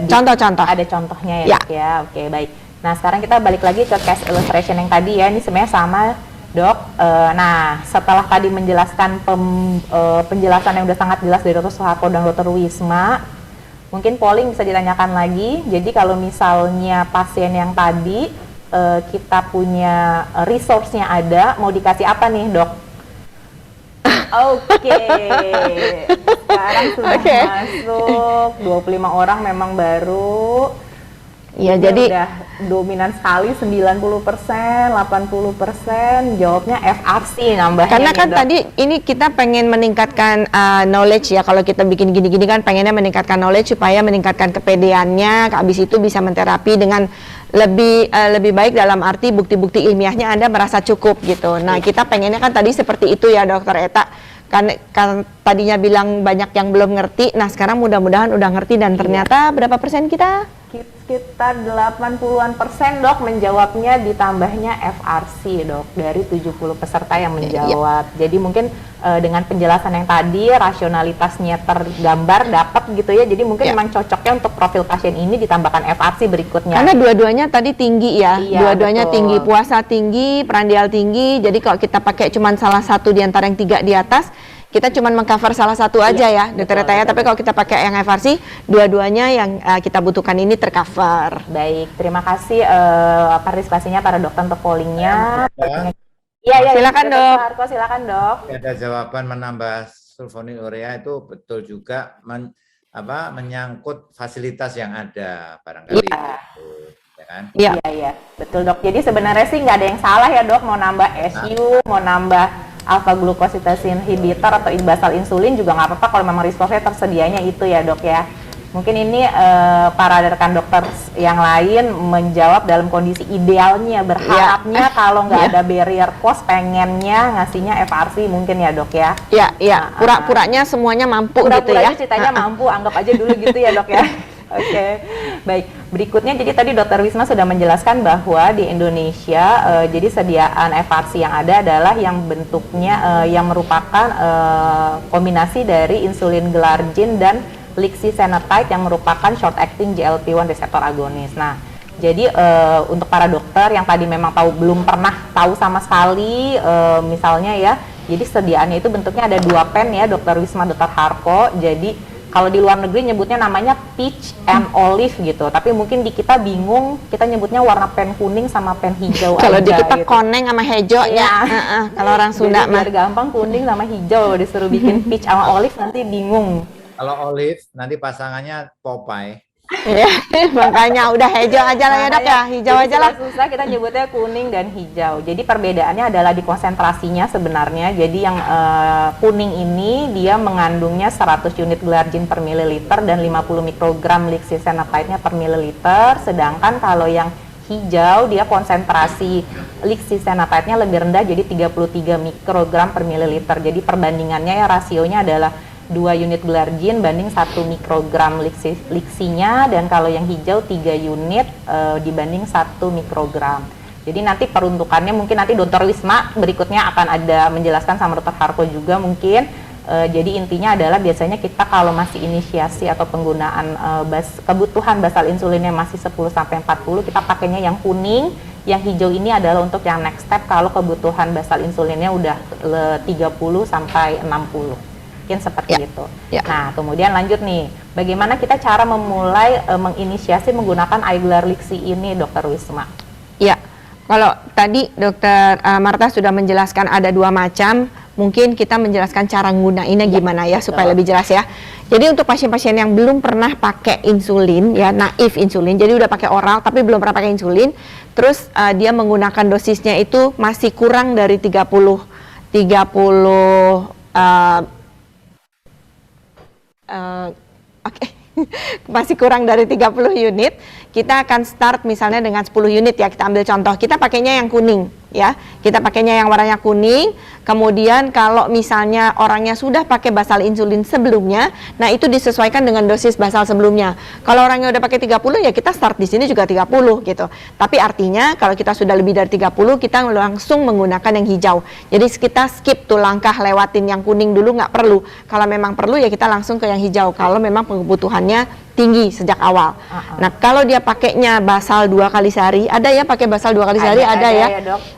contoh-contoh. Ada contohnya ya. Oke, baik. Nah sekarang kita balik lagi ke case illustration yang tadi ya. Ini sebenarnya sama Dok. Nah setelah tadi menjelaskan penjelasan yang udah sangat jelas dari Dr. Suharko dan Dr. Wisma, mungkin polling bisa ditanyakan lagi. Jadi kalau misalnya pasien yang tadi kita punya resource-nya ada, mau dikasih apa nih Dok? Oke. Sekarang sudah masuk 25 orang memang baru. Ya, jadi udah dominan sekali 90%, 80% jawabnya FRC nambahnya. Karena kan tadi ini kita pengen meningkatkan knowledge ya, kalau kita bikin gini-gini kan pengennya meningkatkan knowledge supaya meningkatkan kepedeannya, habis itu bisa menterapi dengan lebih baik dalam arti bukti-bukti ilmiahnya Anda merasa cukup gitu. Nah, kita pengennya kan tadi seperti itu ya Dokter Eta. Kan tadinya bilang banyak yang belum ngerti, nah sekarang mudah-mudahan udah ngerti, dan ternyata berapa persen kita? Sekitar 80-an% Dok menjawabnya, ditambahnya FRC Dok, dari 70 peserta yang menjawab. Jadi mungkin dengan penjelasan yang tadi, rasionalitasnya tergambar, dapat gitu ya. Jadi mungkin memang cocoknya untuk profil pasien ini ditambahkan FRC berikutnya. Karena dua-duanya tadi tinggi ya, dua-duanya tinggi, puasa tinggi, prandial tinggi. Jadi kalau kita pakai cuma salah satu di antara yang 3 di atas, kita cuma mengcover salah satu aja ya, Dokter Eta ya. Tapi kalau kita pakai yang FRC, dua-duanya yang kita butuhkan ini tercover. Baik, terima kasih partisipasinya para dokter untuk pollingnya. Iya, silakan Dok. Harko, silakan Dok. Ada jawaban menambah sulfonylurea itu betul juga menyangkut fasilitas yang ada barangkali. Ya kan? Iya, betul Dok. Jadi sebenarnya sih nggak ada yang salah ya Dok, mau nambah SU, mau nambah alpha glucositase inhibitor atau basal insulin juga nggak apa-apa kalau memang resource-nya tersedianya itu ya Dok ya. Mungkin ini para rekan dokter yang lain menjawab dalam kondisi idealnya, berharapnya kalau nggak ada barrier cost, pengennya ngasihnya FRC mungkin ya dok ya? Iya, pura-puranya semuanya mampu gitu ya? Pura-puranya ceritanya mampu, anggap aja dulu gitu ya dok ya? Oke, baik. Berikutnya, jadi tadi Dokter Wisma sudah menjelaskan bahwa di Indonesia, jadi sediaan FRC yang ada adalah yang bentuknya yang merupakan kombinasi dari insulin glargine dan lixisenatide yang merupakan short acting GLP-1 reseptor agonis. Nah, jadi untuk para dokter yang tadi memang belum pernah tahu sama sekali, misalnya ya, jadi sediaannya itu bentuknya ada 2 pen ya, Dokter Wisma, Dokter Harko. Jadi kalau di luar negeri nyebutnya namanya peach and olive gitu, tapi mungkin di kita bingung, kita nyebutnya warna pen kuning sama pen hijau aja. Kalau di kita gitu. koneng sama hijau ya, kalau orang Sunda mah. Biar gampang kuning sama hijau, disuruh bikin peach sama olive nanti bingung. Kalau olive nanti pasangannya Popeye. Ya, makanya udah hijau aja lah ya dok ya, hijau aja lah. Susah kita nyebutnya kuning dan hijau. Jadi perbedaannya adalah di konsentrasinya sebenarnya. Jadi yang kuning ini dia mengandungnya 100 unit glargine per mililiter dan 50 mikrogram lixisenatide-nya per mililiter. Sedangkan kalau yang hijau dia konsentrasi lixisenatide-nya lebih rendah, jadi 33 mikrogram per mililiter. Jadi perbandingannya ya, rasionya adalah 2 unit glargine banding 1 mikrogram lixinya, dan kalau yang hijau 3 unit dibanding 1 mikrogram. Jadi nanti peruntukannya mungkin nanti Dr. Wisma berikutnya akan ada menjelaskan sama Dr. Harko juga mungkin. Jadi intinya adalah biasanya kita kalau masih inisiasi atau penggunaan kebutuhan basal insulinnya masih 10-40, kita pakainya yang kuning. Yang hijau ini adalah untuk yang next step kalau kebutuhan basal insulinnya udah 30-60. Mungkin seperti itu. Nah, kemudian lanjut nih, bagaimana kita cara memulai menginisiasi menggunakan iGlar Lixi ini, Dokter Wisma? Ya, kalau tadi Dokter Marta sudah menjelaskan ada 2 macam, mungkin kita menjelaskan cara menggunainnya gimana ya, supaya lebih jelas ya. Jadi untuk pasien-pasien yang belum pernah pakai insulin, ya naif insulin, jadi udah pakai oral tapi belum pernah pakai insulin, terus dia menggunakan dosisnya itu masih kurang dari 30 masih kurang dari 30 unit, kita akan start misalnya dengan 10 unit ya, kita ambil contoh, kita pakainya yang kuning ya, kita pakainya yang warnanya kuning. Kemudian kalau misalnya orangnya sudah pakai basal insulin sebelumnya, nah itu disesuaikan dengan dosis basal sebelumnya. Kalau orangnya udah pakai 30 ya kita start di sini juga 30 gitu. Tapi artinya kalau kita sudah lebih dari 30, kita langsung menggunakan yang hijau. Jadi kita skip tuh langkah lewatin yang kuning dulu, nggak perlu. Kalau memang perlu ya kita langsung ke yang hijau kalau memang kebutuhannya tinggi sejak awal. Nah, kalau dia pakainya basal 2 kali sehari, ada ya pakai basal 2 kali sehari, ada ya.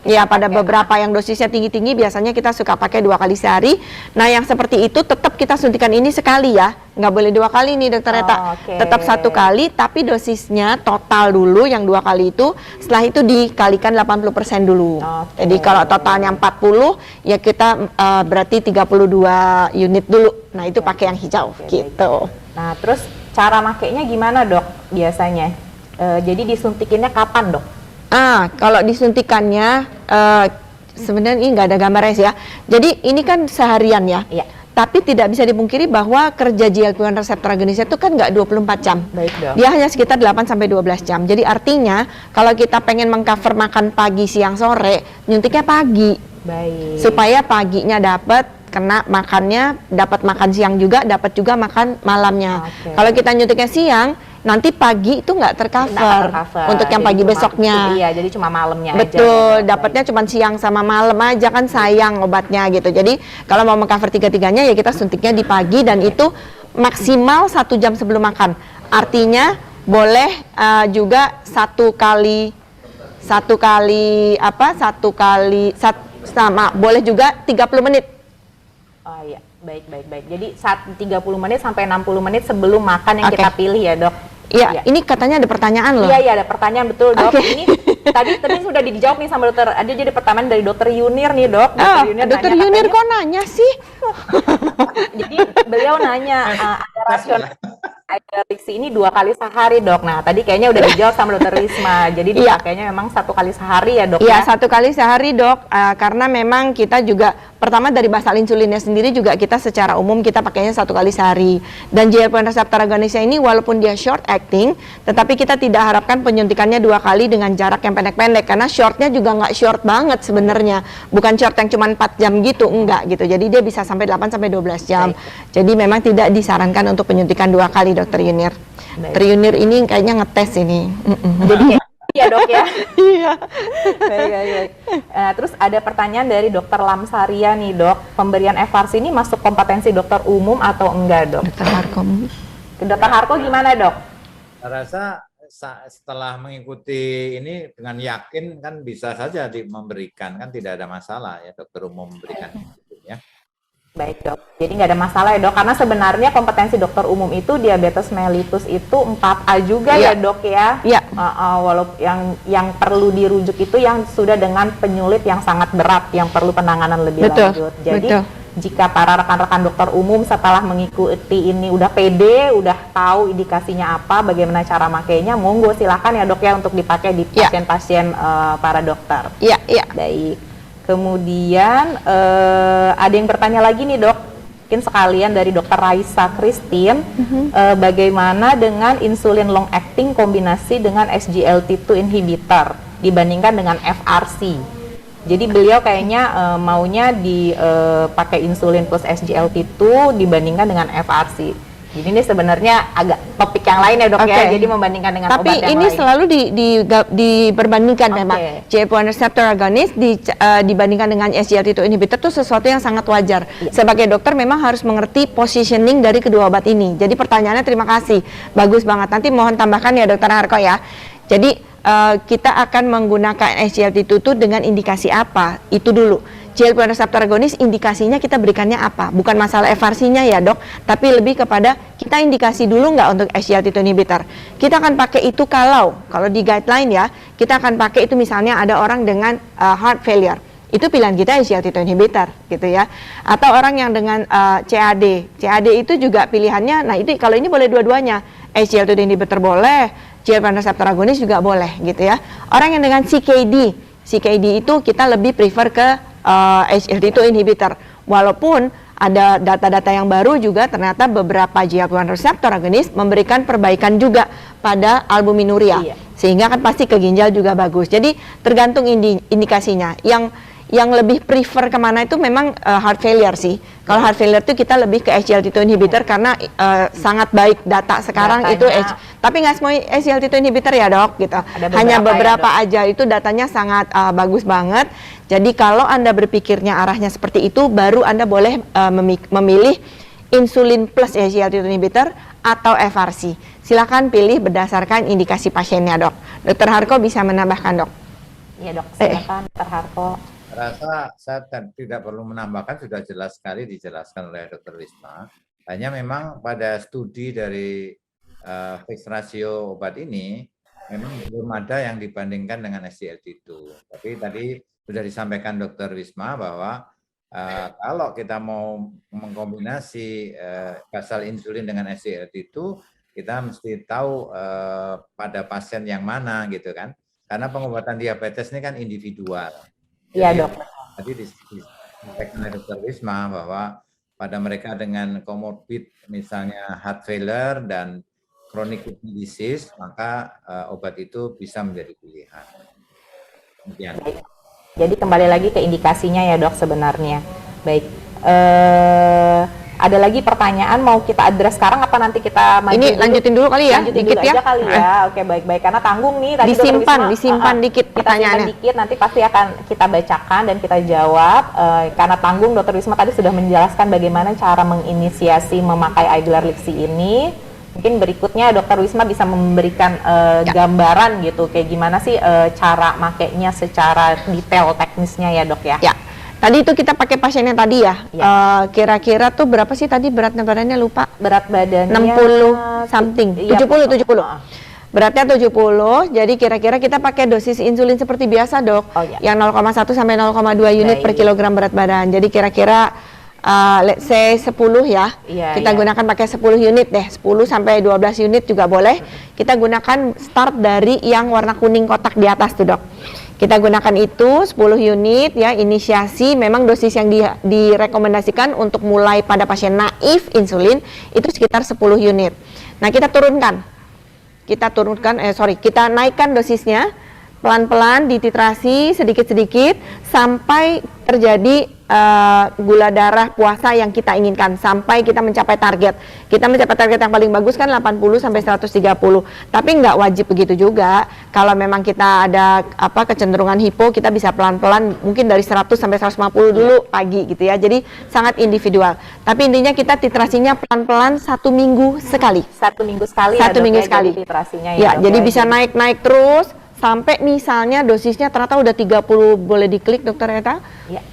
Ya, pada beberapa yang dosisnya tinggi-tinggi biasanya kita suka pakai 2 kali sehari. Nah, yang seperti itu tetap kita suntikan ini sekali ya. Nggak boleh 2 kali nih Dokter Eta. Tetap 1 kali, tapi dosisnya total dulu yang 2 kali itu, setelah itu dikalikan 80% dulu. Jadi kalau totalnya 40, ya kita berarti 32 unit dulu. Nah, itu pakai yang hijau gitu. Nah, terus cara makainya gimana dok biasanya? Jadi disuntikinnya kapan dok? Kalau disuntikannya sebenarnya ini nggak ada gambarnya sih ya. Jadi ini kan seharian ya. Iya. Tapi tidak bisa dipungkiri bahwa kerja GLP-1 reseptor agonis itu kan nggak 24 jam. Baik dok. Dia hanya sekitar 8-12 jam. Jadi artinya kalau kita pengen mengcover makan pagi, siang, sore, nyuntiknya pagi. Baik. Supaya paginya dapat, kena makannya, dapat makan siang juga, dapat juga makan malamnya. Kalau kita nyuntiknya siang, nanti pagi itu nggak tercover untuk yang pagi besoknya. Iya, jadi cuma malamnya aja. Betul, dapatnya cuma siang sama malam aja, kan sayang obatnya gitu. Jadi kalau mau mengcover 3-tiganya ya kita suntiknya di pagi, dan itu maksimal 1 jam sebelum makan. Artinya boleh juga boleh juga 30 menit. Oh iya, baik. Jadi 30 menit sampai 60 menit sebelum makan yang kita pilih ya dok? Iya, ini katanya ada pertanyaan loh. Iya, ada pertanyaan, betul dok. Ini tadi sudah dijawab nih sama dokter. Ada jadi pertanyaan dari dokter Yunir nih dok. Dokter Yunir kok nanya sih? Jadi beliau nanya, Liksi ini 2 kali sehari, Dok. Nah, tadi kayaknya udah dijawab sama Dokter Risma. Jadi dipakainya memang 1 kali sehari ya, Dok? Iya, 1 kali sehari, Dok. Karena memang kita juga pertama dari basal insulinnya sendiri juga kita secara umum kita pakainya 1 kali sehari. Dan GLP-1 reseptor agonisnya ini walaupun dia short acting, tetapi kita tidak harapkan penyuntikannya 2 kali dengan jarak yang pendek-pendek karena shortnya juga nggak short banget sebenarnya. Bukan short yang cuma 4 jam gitu, enggak gitu. Jadi dia bisa sampai 8 sampai 12 jam. Jadi memang tidak disarankan untuk penyuntikan 2 kali, Dokter Yunir. Dokter Yunir ini kayaknya ngetes ini. Jadi ya, Dok ya. Iya. Baik. Terus ada pertanyaan dari Dokter Lamsaria nih, Dok. Pemberian FRC ini masuk kompetensi dokter umum atau enggak, Dok? Dokter Harko. Dokter Harko gimana, Dok? Saya rasa setelah mengikuti ini dengan yakin kan bisa saja memberikan, kan tidak ada masalah ya dokter umum memberikan itu ya. Baik, Dok. Jadi nggak ada masalah ya, Dok, karena sebenarnya kompetensi dokter umum itu diabetes mellitus itu 4A juga ya, Dok ya. Iya. Walaupun yang perlu dirujuk itu yang sudah dengan penyulit yang sangat berat, yang perlu penanganan lebih lanjut. Jadi jika para rekan-rekan dokter umum setelah mengikuti ini udah pede, udah tahu indikasinya apa, bagaimana cara makainya, monggo silakan ya, Dok ya, untuk dipakai di pasien-pasien para dokter. Iya. Baik. Kemudian ada yang bertanya lagi nih, Dok, mungkin sekalian dari Dokter Raisa Christine, bagaimana dengan insulin long acting kombinasi dengan SGLT2 inhibitor dibandingkan dengan FRC? Jadi beliau kayaknya maunya dipakai insulin plus SGLT2 dibandingkan dengan FRC. Jadi ini sebenarnya agak topik yang lain ya, Dok ya. Jadi membandingkan dengan obat yang lain. Tapi ini selalu diperbandingkan memang. GLP-1 receptor agonist dibandingkan dengan SGLT2 inhibitor itu sesuatu yang sangat wajar. Sebagai dokter memang harus mengerti positioning dari kedua obat ini. Jadi pertanyaannya terima kasih. Bagus banget. Nanti mohon tambahkan ya, Dokter Harko ya. Jadi kita akan menggunakan SGLT2 dengan indikasi apa? Itu dulu. GLP-1 reseptor agonis indikasinya kita berikannya apa? Bukan masalah FRC-nya ya, Dok, tapi lebih kepada kita indikasi dulu nggak untuk SGLT2 inhibitor. Kita akan pakai itu kalau di guideline ya, kita akan pakai itu misalnya ada orang dengan heart failure. Itu pilihan kita SGLT2 inhibitor gitu ya. Atau orang yang dengan CAD. CAD itu juga pilihannya, nah itu kalau ini boleh dua-duanya. SGLT2 inhibitor boleh, GLP-1 reseptor agonis juga boleh gitu ya. Orang yang dengan CKD itu kita lebih prefer ke SGLT2 inhibitor. Walaupun ada data-data yang baru juga ternyata beberapa GLP-1 reseptor agonis memberikan perbaikan juga pada albuminuria. Sehingga kan pasti ke ginjal juga bagus. Jadi tergantung indikasinya. Yang lebih prefer kemana itu memang heart failure sih. Kalau heart failure itu kita lebih ke SGLT2 inhibitor karena sangat baik data sekarang datanya, itu tapi nggak semua SGLT2 inhibitor ya, Dok gitu. Hanya beberapa aja itu datanya sangat bagus banget. Jadi kalau Anda berpikirnya arahnya seperti itu, baru Anda boleh memilih insulin plus SGLT2 inhibitor atau FRC. Silakan pilih berdasarkan indikasi pasiennya, Dok. Dokter Harko bisa menambahkan, Dok. Iya, Dok. Silakan, Dokter Harko. Rasa saya tidak perlu menambahkan, sudah jelas sekali dijelaskan oleh Dr. Risma. Hanya memang pada studi dari fixed ratio obat ini memang belum ada yang dibandingkan dengan SGLT2. Tapi tadi sudah disampaikan Dr. Risma bahwa kalau kita mau mengkombinasi basal insulin dengan SGLT2, kita mesti tahu pada pasien yang mana gitu kan. Karena pengobatan diabetes ini kan individual. Iya, Dok. Tadi disampaikan oleh Dr. Risma bahwa pada mereka dengan comorbid misalnya heart failure dan chronic kidney disease, maka obat itu bisa menjadi pilihan. Kemudian. Jadi kembali lagi ke indikasinya ya, Dok, sebenarnya. Baik. Ada lagi pertanyaan mau kita address sekarang apa nanti kita maju ini dulu? Lanjutin dulu kali ya, lanjutin dikit dulu aja kali ya. Oke, baik-baik karena tanggung nih tadi disimpan dikit pertanyaannya. Kita dikit nanti pasti akan kita bacakan dan kita jawab karena tanggung Dr. Risma tadi sudah menjelaskan bagaimana cara menginisiasi memakai iGlar Lixi ini. Mungkin berikutnya Dr. Wisma bisa memberikan gambaran gitu kayak gimana sih cara makainya secara detail teknisnya ya, Dok ya. Ya. Tadi itu kita pakai pasien yang tadi ya. Kira-kira tuh berapa sih tadi berat badannya, lupa? Berat badannya 60 something. 70. Beratnya 70. Jadi kira-kira kita pakai dosis insulin seperti biasa, Dok. Yang 0,1 sampai 0,2 unit per kilogram berat badan. Jadi kira-kira let's say 10 ya. Kita gunakan pakai 10 unit deh, 10 sampai 12 unit juga boleh. Kita gunakan start dari yang warna kuning kotak di atas tuh, Dok. Kita gunakan itu 10 unit ya, inisiasi. Memang dosis yang direkomendasikan untuk mulai pada pasien naif insulin itu sekitar 10 unit. Nah, kita naikkan dosisnya pelan-pelan, dititrasi sedikit-sedikit sampai terjadi gula darah puasa yang kita inginkan, sampai kita mencapai target. Kita mencapai target yang paling bagus kan 80 sampai 130. Tapi nggak wajib begitu juga. Kalau memang kita ada kecenderungan hipo, kita bisa pelan-pelan mungkin dari 100 sampai 150 dulu pagi gitu ya. Jadi sangat individual. Tapi intinya kita titrasinya pelan-pelan 1 minggu sekali. 1 minggu sekali. 1 minggu sekali. Titrasinya ya, jadi bisa naik-naik terus sampai misalnya dosisnya ternyata udah 30, boleh diklik Dokter Eta? Iya.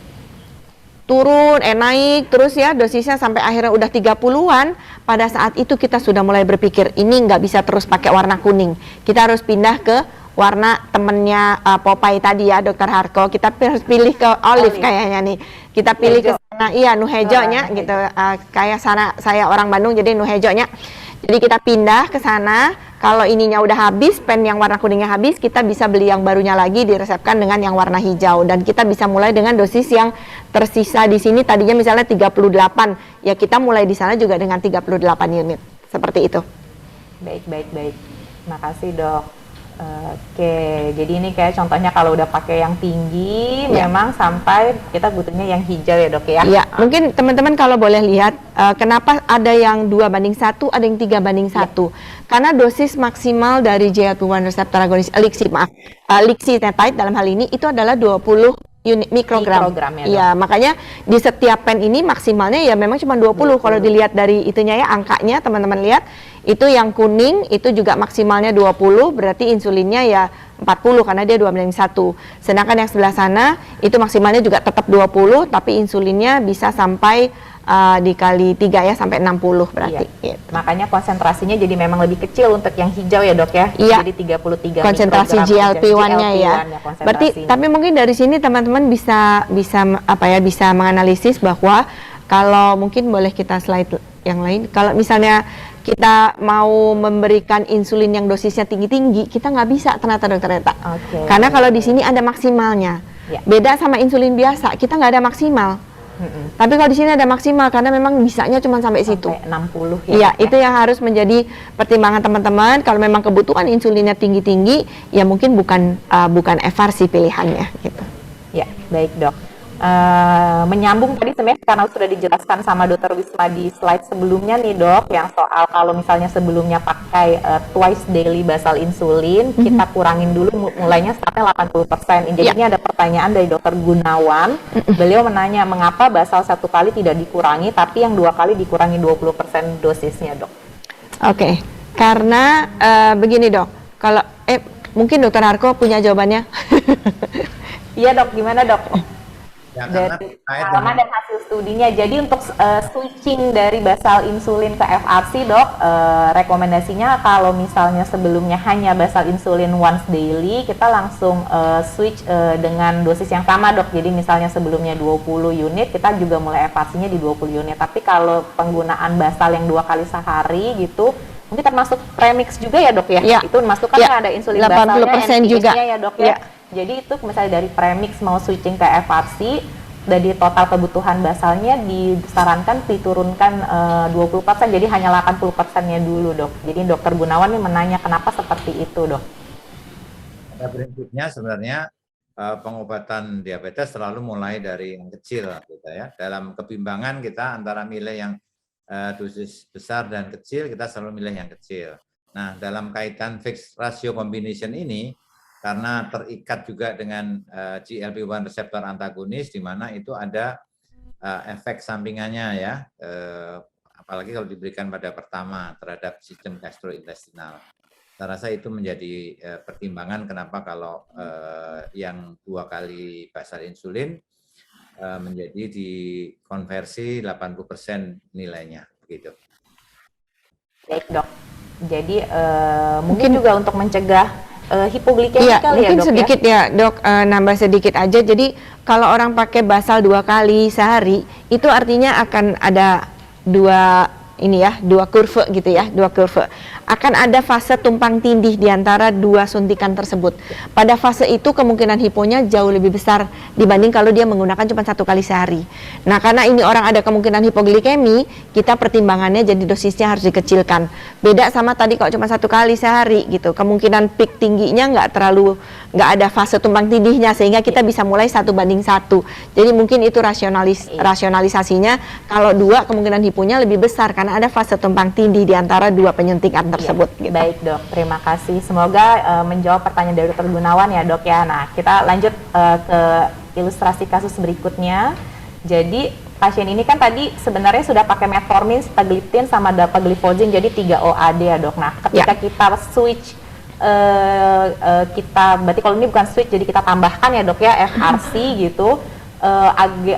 Turun, naik terus ya dosisnya sampai akhirnya udah 30-an. Pada saat itu kita sudah mulai berpikir ini nggak bisa terus pakai warna kuning, kita harus pindah ke warna temennya Popeye tadi ya Dokter Harko. Kita harus pilih ke olive kayaknya nih, kita pilih ke sana, iya nuhejonya gitu. Kayak sana saya orang Bandung jadi nuhejonya. Jadi kita pindah ke sana. Kalau ininya udah habis, pen yang warna kuningnya habis, kita bisa beli yang barunya lagi, diresepkan dengan yang warna hijau. Dan kita bisa mulai dengan dosis yang tersisa di sini, tadinya misalnya 38, ya kita mulai di sana juga dengan 38 unit. Seperti itu. Baik. Makasih, Dok. Oke, jadi ini kayak contohnya kalau udah pakai yang tinggi, memang sampai kita butuhnya yang hijau ya, Dok ya? Iya, mungkin teman-teman kalau boleh lihat, kenapa ada yang 2:1, ada yang 3:1. Karena dosis maksimal dari GLP-1 receptor agonis, lixisenatide dalam hal ini, itu adalah 20 unit mikrogram. Ya, makanya di setiap pen ini maksimalnya ya memang cuma 20. Kalau dilihat dari itunya ya, angkanya teman-teman lihat, itu yang kuning itu juga maksimalnya 20, berarti insulinnya ya 40 karena dia 2:1. Sedangkan yang sebelah sana itu maksimalnya juga tetap 20, tapi insulinnya bisa sampai dikali 3 ya, sampai 60 berarti. Iya. Gitu. Makanya konsentrasinya jadi memang lebih kecil untuk yang hijau ya, Dok ya. Iya. Jadi 33 konsentrasi GLP-1-nya ya. Berarti tapi mungkin dari sini teman-teman bisa menganalisis bahwa kalau mungkin boleh kita slide yang lain. Kalau misalnya kita mau memberikan insulin yang dosisnya tinggi-tinggi, kita nggak bisa ternyata Dokter Eta. Karena kalau di sini ada maksimalnya. Ya. Beda sama insulin biasa, kita nggak ada maksimal. Tapi kalau di sini ada maksimal karena memang bisanya cuma sampai situ. 60 ya. Iya, itu yang harus menjadi pertimbangan teman-teman. Kalau memang kebutuhan insulinnya tinggi-tinggi, ya mungkin bukan FRC pilihannya gitu. Ya, baik, Dok. Menyambung tadi sebenarnya karena sudah dijelaskan sama Dr. Wisma di slide sebelumnya nih, Dok, yang soal kalau misalnya sebelumnya pakai twice daily basal insulin, kita kurangin dulu mulainya startnya 80%. Jadi ini ada pertanyaan dari Dr. Gunawan. Beliau menanya mengapa basal 1 kali tidak dikurangi tapi yang 2 kali dikurangi 20% dosisnya, Dok. Oke. Karena begini, Dok. Kalau mungkin Dr. Harko punya jawabannya. Iya, Dok, gimana, Dok? Ya, dari pengalaman dan hasil studinya. Jadi untuk switching dari basal insulin ke FRC, Dok, rekomendasinya kalau misalnya sebelumnya hanya basal insulin once daily, kita langsung switch dengan dosis yang sama, Dok. Jadi misalnya sebelumnya 20 unit, kita juga mulai FRC-nya di 20 unit. Tapi kalau penggunaan basal yang 2 kali sehari gitu, mungkin termasuk premix juga ya, Dok ya? Ya. Itu masuk kan ada insulin basalnya, 80% juga ya, Dok ya? Jadi itu misalnya dari premix mau switching ke FRC, dari total kebutuhan basalnya disarankan diturunkan 20%, jadi hanya 80%-nya dulu, Dok. Jadi Dokter Gunawan nih menanya kenapa seperti itu, Dok? Pada prinsipnya sebenarnya pengobatan diabetes selalu mulai dari yang kecil, gitu ya. Dalam kebimbangan kita antara milih yang dosis besar dan kecil, kita selalu milih yang kecil. Nah, dalam kaitan fixed ratio combination ini, karena terikat juga dengan GLP-1 reseptor antagonis, di mana itu ada efek sampingannya ya, apalagi kalau diberikan pada pertama terhadap sistem gastrointestinal. Saya rasa itu menjadi pertimbangan kenapa kalau yang 2 kali basal insulin menjadi dikonversi 80% nilainya, begitu. Baik, Dok. Jadi mungkin juga untuk mencegah hipoglikemi Iya, kali ya mungkin dok sedikit ya dok, nambah sedikit aja. Jadi kalau orang pakai basal 2 kali sehari, itu artinya akan ada dua kurve gitu ya, dua kurve. Akan ada fase tumpang tindih di antara 2 suntikan tersebut. Pada fase itu kemungkinan hiponya jauh lebih besar dibanding kalau dia menggunakan cuma 1 kali sehari. Nah, karena ini orang ada kemungkinan hipoglikemi, kita pertimbangannya jadi dosisnya harus dikecilkan. Beda sama tadi kalau cuma 1 kali sehari gitu, kemungkinan peak tingginya nggak ada fase tumpang tindihnya, sehingga kita bisa mulai 1:1. Jadi mungkin itu rasionalisasinya. Kalau 2 kemungkinan hiponya lebih besar karena ada fase tumpang tindih di antara 2 penyuntikan tersebut. Gitu. Baik dok, terima kasih. Semoga menjawab pertanyaan dari Dr. Gunawan ya dok ya. Nah, kita lanjut ke ilustrasi kasus berikutnya. Jadi pasien ini kan tadi sebenarnya sudah pakai metformin, sitagliptin, sama dapagliflozin, jadi 3 OAD ya dok. Nah, ketika kita switch berarti kalau ini bukan switch, jadi kita tambahkan ya dok ya FRC gitu,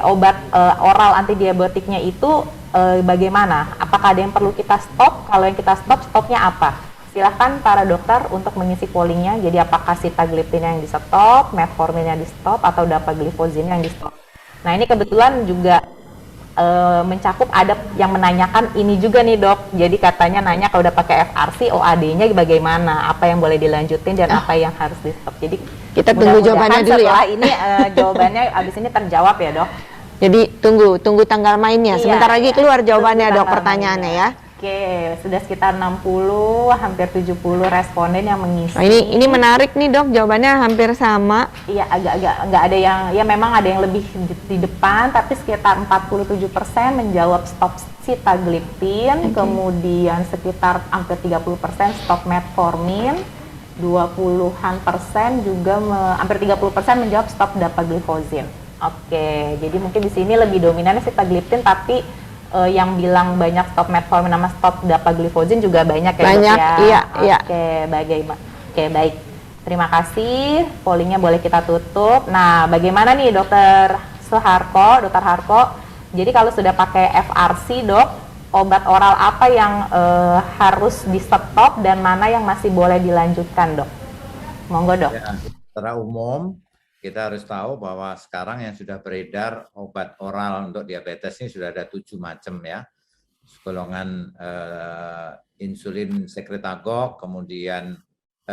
obat oral antidiabetiknya itu bagaimana? Apakah ada yang perlu kita stop? Kalau yang kita stop, stopnya apa? Silahkan para dokter untuk mengisi pollingnya. Jadi apakah sitagliptin yang di stop, metformin yang di stop, atau dapagliflozin yang di stop? Nah, ini kebetulan juga mencakup ada yang menanyakan ini juga nih dok. Jadi katanya nanya kalau udah pakai FRC, OAD-nya bagaimana? Apa yang boleh dilanjutin dan apa yang harus di stop? Jadi kita tunggu jawabannya dulu ya. Setelah ini jawabannya abis ini terjawab ya dok. Jadi tunggu tanggal mainnya. Iya, Sebentar lagi keluar jawabannya dok, tanggal pertanyaannya mainnya. ya. Oke, sudah sekitar 60, hampir 70 responden yang mengisi. Nah, ini menarik nih dok, jawabannya hampir sama. Iya, agak-agak nggak ada yang, ya memang ada yang lebih di depan, tapi sekitar 47% menjawab stop sitagliptin, kemudian sekitar hampir 30% stop metformin, 20-an% juga hampir 30% menjawab stop dapagliflozin. Oke, jadi mungkin di sini lebih dominannya sitagliptin, tapi yang bilang banyak stop metformin sama stop dapagliflozin juga banyak ya banyak, dok ya. Iya. Oke, baik. Terima kasih. Pollingnya boleh kita tutup. Nah, bagaimana nih Dokter Harko? Jadi kalau sudah pakai FRC dok, obat oral apa yang harus di stop dan mana yang masih boleh dilanjutkan dok? Monggo dok. Ya, secara umum kita harus tahu bahwa sekarang yang sudah beredar obat oral untuk diabetes ini sudah ada 7 macam ya. Golongan insulin sekretagok, kemudian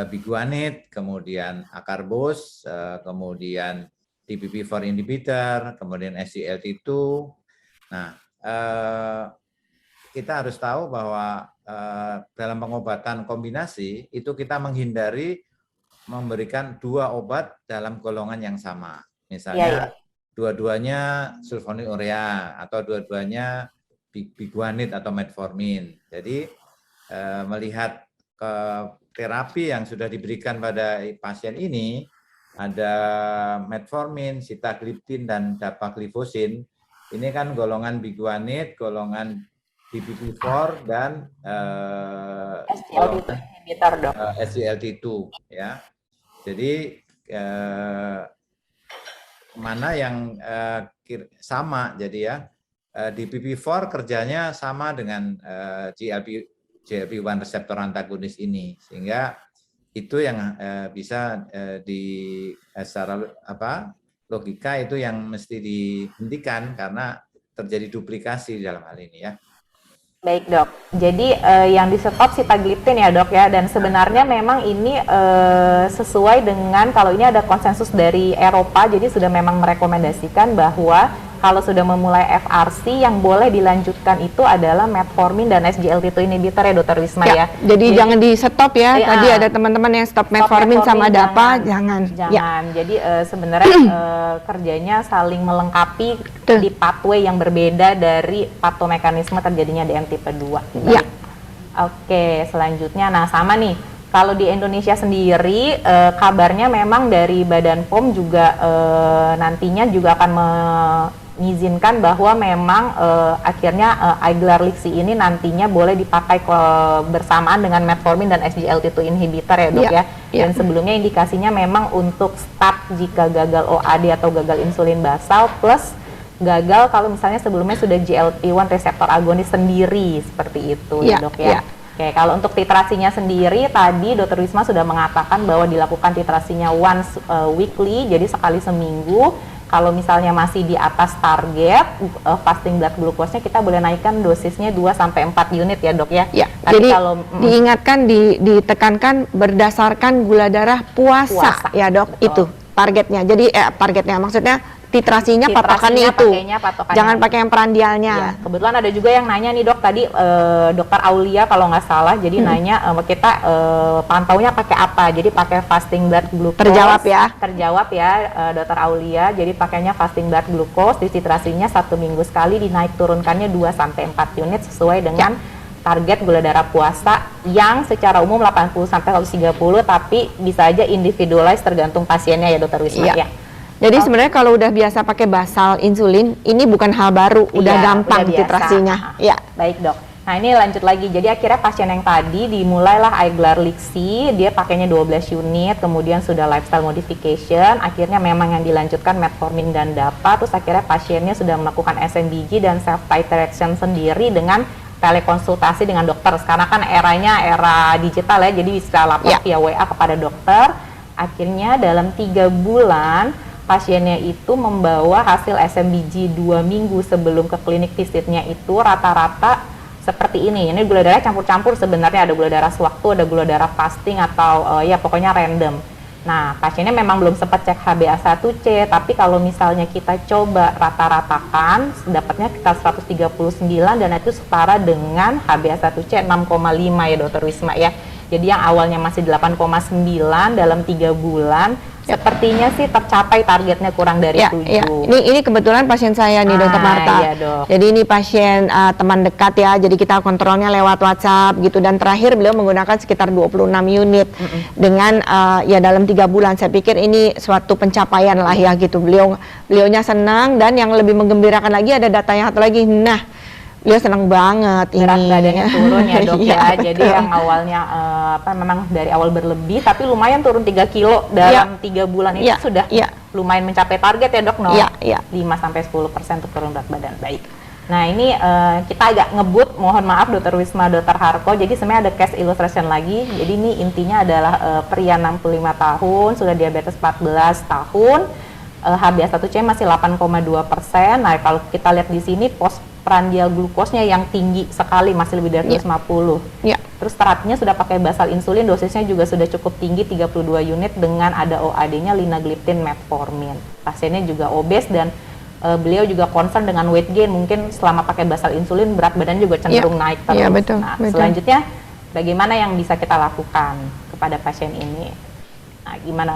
biguanide, kemudian acarbose, kemudian DPP-4 inhibitor, kemudian SGLT2. Nah, kita harus tahu bahwa dalam pengobatan kombinasi itu kita menghindari memberikan 2 obat dalam golongan yang sama. Misalnya dua-duanya sulfonylurea atau dua-duanya biguanide atau metformin. Jadi melihat ke terapi yang sudah diberikan pada pasien ini, ada metformin, sitagliptin, dan dapagliflozin. Ini kan golongan biguanide, golongan DPP-4 dan SGLT2 ya. Jadi mana yang sama, jadi ya DPP-4 kerjanya sama dengan GLP-1 reseptor antagonis ini, sehingga itu yang bisa secara logika itu yang mesti dihentikan karena terjadi duplikasi dalam hal ini ya. Baik dok, jadi yang di stop sitagliptin ya dok ya, dan sebenarnya memang ini sesuai dengan, kalau ini ada konsensus dari Eropa, jadi sudah memang merekomendasikan bahwa kalau sudah memulai FRC yang boleh dilanjutkan itu adalah metformin dan SGLT2 inhibitor ya Dr. Wisma ya. Jadi jangan di stop ya, tadi ada teman-teman yang stop metformin sama dapa, jangan. Jadi sebenarnya kerjanya saling melengkapi di pathway yang berbeda dari patomekanisme terjadinya DM tipe 2. Ya. Oke, selanjutnya, nah sama nih, kalau di Indonesia sendiri kabarnya memang dari Badan POM juga nantinya juga akan mengizinkan bahwa memang akhirnya Iglar-Lixi ini nantinya boleh dipakai bersamaan dengan metformin dan SGLT2 inhibitor ya dok ya. Dan sebelumnya indikasinya memang untuk start jika gagal OAD atau gagal insulin basal, plus gagal kalau misalnya sebelumnya sudah GLP-1 reseptor agonis sendiri, seperti itu ya dok ya. Oke, kalau untuk titrasinya sendiri tadi Dr. Wisma sudah mengatakan bahwa dilakukan titrasinya once weekly, jadi sekali seminggu. Kalau misalnya masih di atas target fasting blood glucose-nya, kita boleh naikkan dosisnya 2-4 unit ya dok ya? Ya, tapi jadi kalau diingatkan, ditekankan berdasarkan gula darah puasa. Ya dok, betul. itu targetnya. Jadi targetnya maksudnya titrasinya patokannya itu, jangan pakai yang perandialnya. Ya, kebetulan ada juga yang nanya nih dok, tadi dokter Aulia kalau nggak salah, jadi nanya kita pantaunya pakai apa? Jadi pakai fasting blood glucose. Terjawab ya, dokter Aulia. Jadi pakainya fasting blood glucose, titrasinya 1 minggu sekali, dinaik turunkannya 2-4 unit sesuai dengan target gula darah puasa yang secara umum 80-130, tapi bisa aja individualize tergantung pasiennya ya dokter Wisma ya. Jadi sebenarnya kalau udah biasa pakai basal insulin, ini bukan hal baru, udah gampang titrasinya. Ya. Baik dok. Nah ini lanjut lagi, jadi akhirnya pasien yang tadi dimulailah Aiglar Lixi, dia pakainya 12 unit, kemudian sudah lifestyle modification, akhirnya memang yang dilanjutkan metformin dan DAPA, terus akhirnya pasiennya sudah melakukan SMBG dan self titration sendiri dengan telekonsultasi dengan dokter. Sekarang kan eranya era digital ya, jadi bisa lapor via WA kepada dokter. Akhirnya dalam 3 bulan pasiennya itu membawa hasil SMBG 2 minggu sebelum ke klinik visitnya itu rata-rata seperti ini. Ini gula darah campur-campur sebenarnya, ada gula darah sewaktu, ada gula darah fasting atau ya pokoknya random. Nah, pasiennya memang belum sempat cek HbA1c, tapi kalau misalnya kita coba rata-ratakan, dapatnya sekitar 139 dan itu setara dengan HbA1c 6,5 ya Dr. Wisma ya. Jadi yang awalnya masih 8,9 dalam 3 bulan, sepertinya sih tercapai targetnya kurang dari 7. Ini kebetulan pasien saya nih Dr. Marta. Iya, dok. Jadi ini pasien teman dekat ya, jadi kita kontrolnya lewat WhatsApp gitu, dan terakhir beliau menggunakan sekitar 26 unit dengan ya dalam 3 bulan. Saya pikir ini suatu pencapaian lah ya gitu. Beliaunya senang, dan yang lebih menggembirakan lagi ada data yang satu lagi. Nah, beliau senang banget berat badannya turun ya dok ya. Jadi betul. yang awalnya memang dari awal berlebih, tapi lumayan turun 3 kilo dalam 3 bulan itu sudah lumayan mencapai target ya dok, 5-10% untuk turun berat badan. Baik. Nah ini kita agak ngebut, mohon maaf Dr. Wisma, Dr. Harko. Jadi sebenarnya ada case illustration lagi. Jadi ini intinya adalah pria 65 tahun, sudah diabetes 14 tahun, HbA1c masih 8,2%. Nah kalau kita lihat di sini prandial glukosnya yang tinggi sekali, masih lebih dari 150. Terus terapinya sudah pakai basal insulin, dosisnya juga sudah cukup tinggi 32 unit dengan ada OAD-nya linagliptin metformin. Pasiennya juga obes dan beliau juga concern dengan weight gain, mungkin selama pakai basal insulin berat badan juga cenderung naik terus. Betul, nah, betul. Selanjutnya bagaimana yang bisa kita lakukan kepada pasien ini? Nah, gimana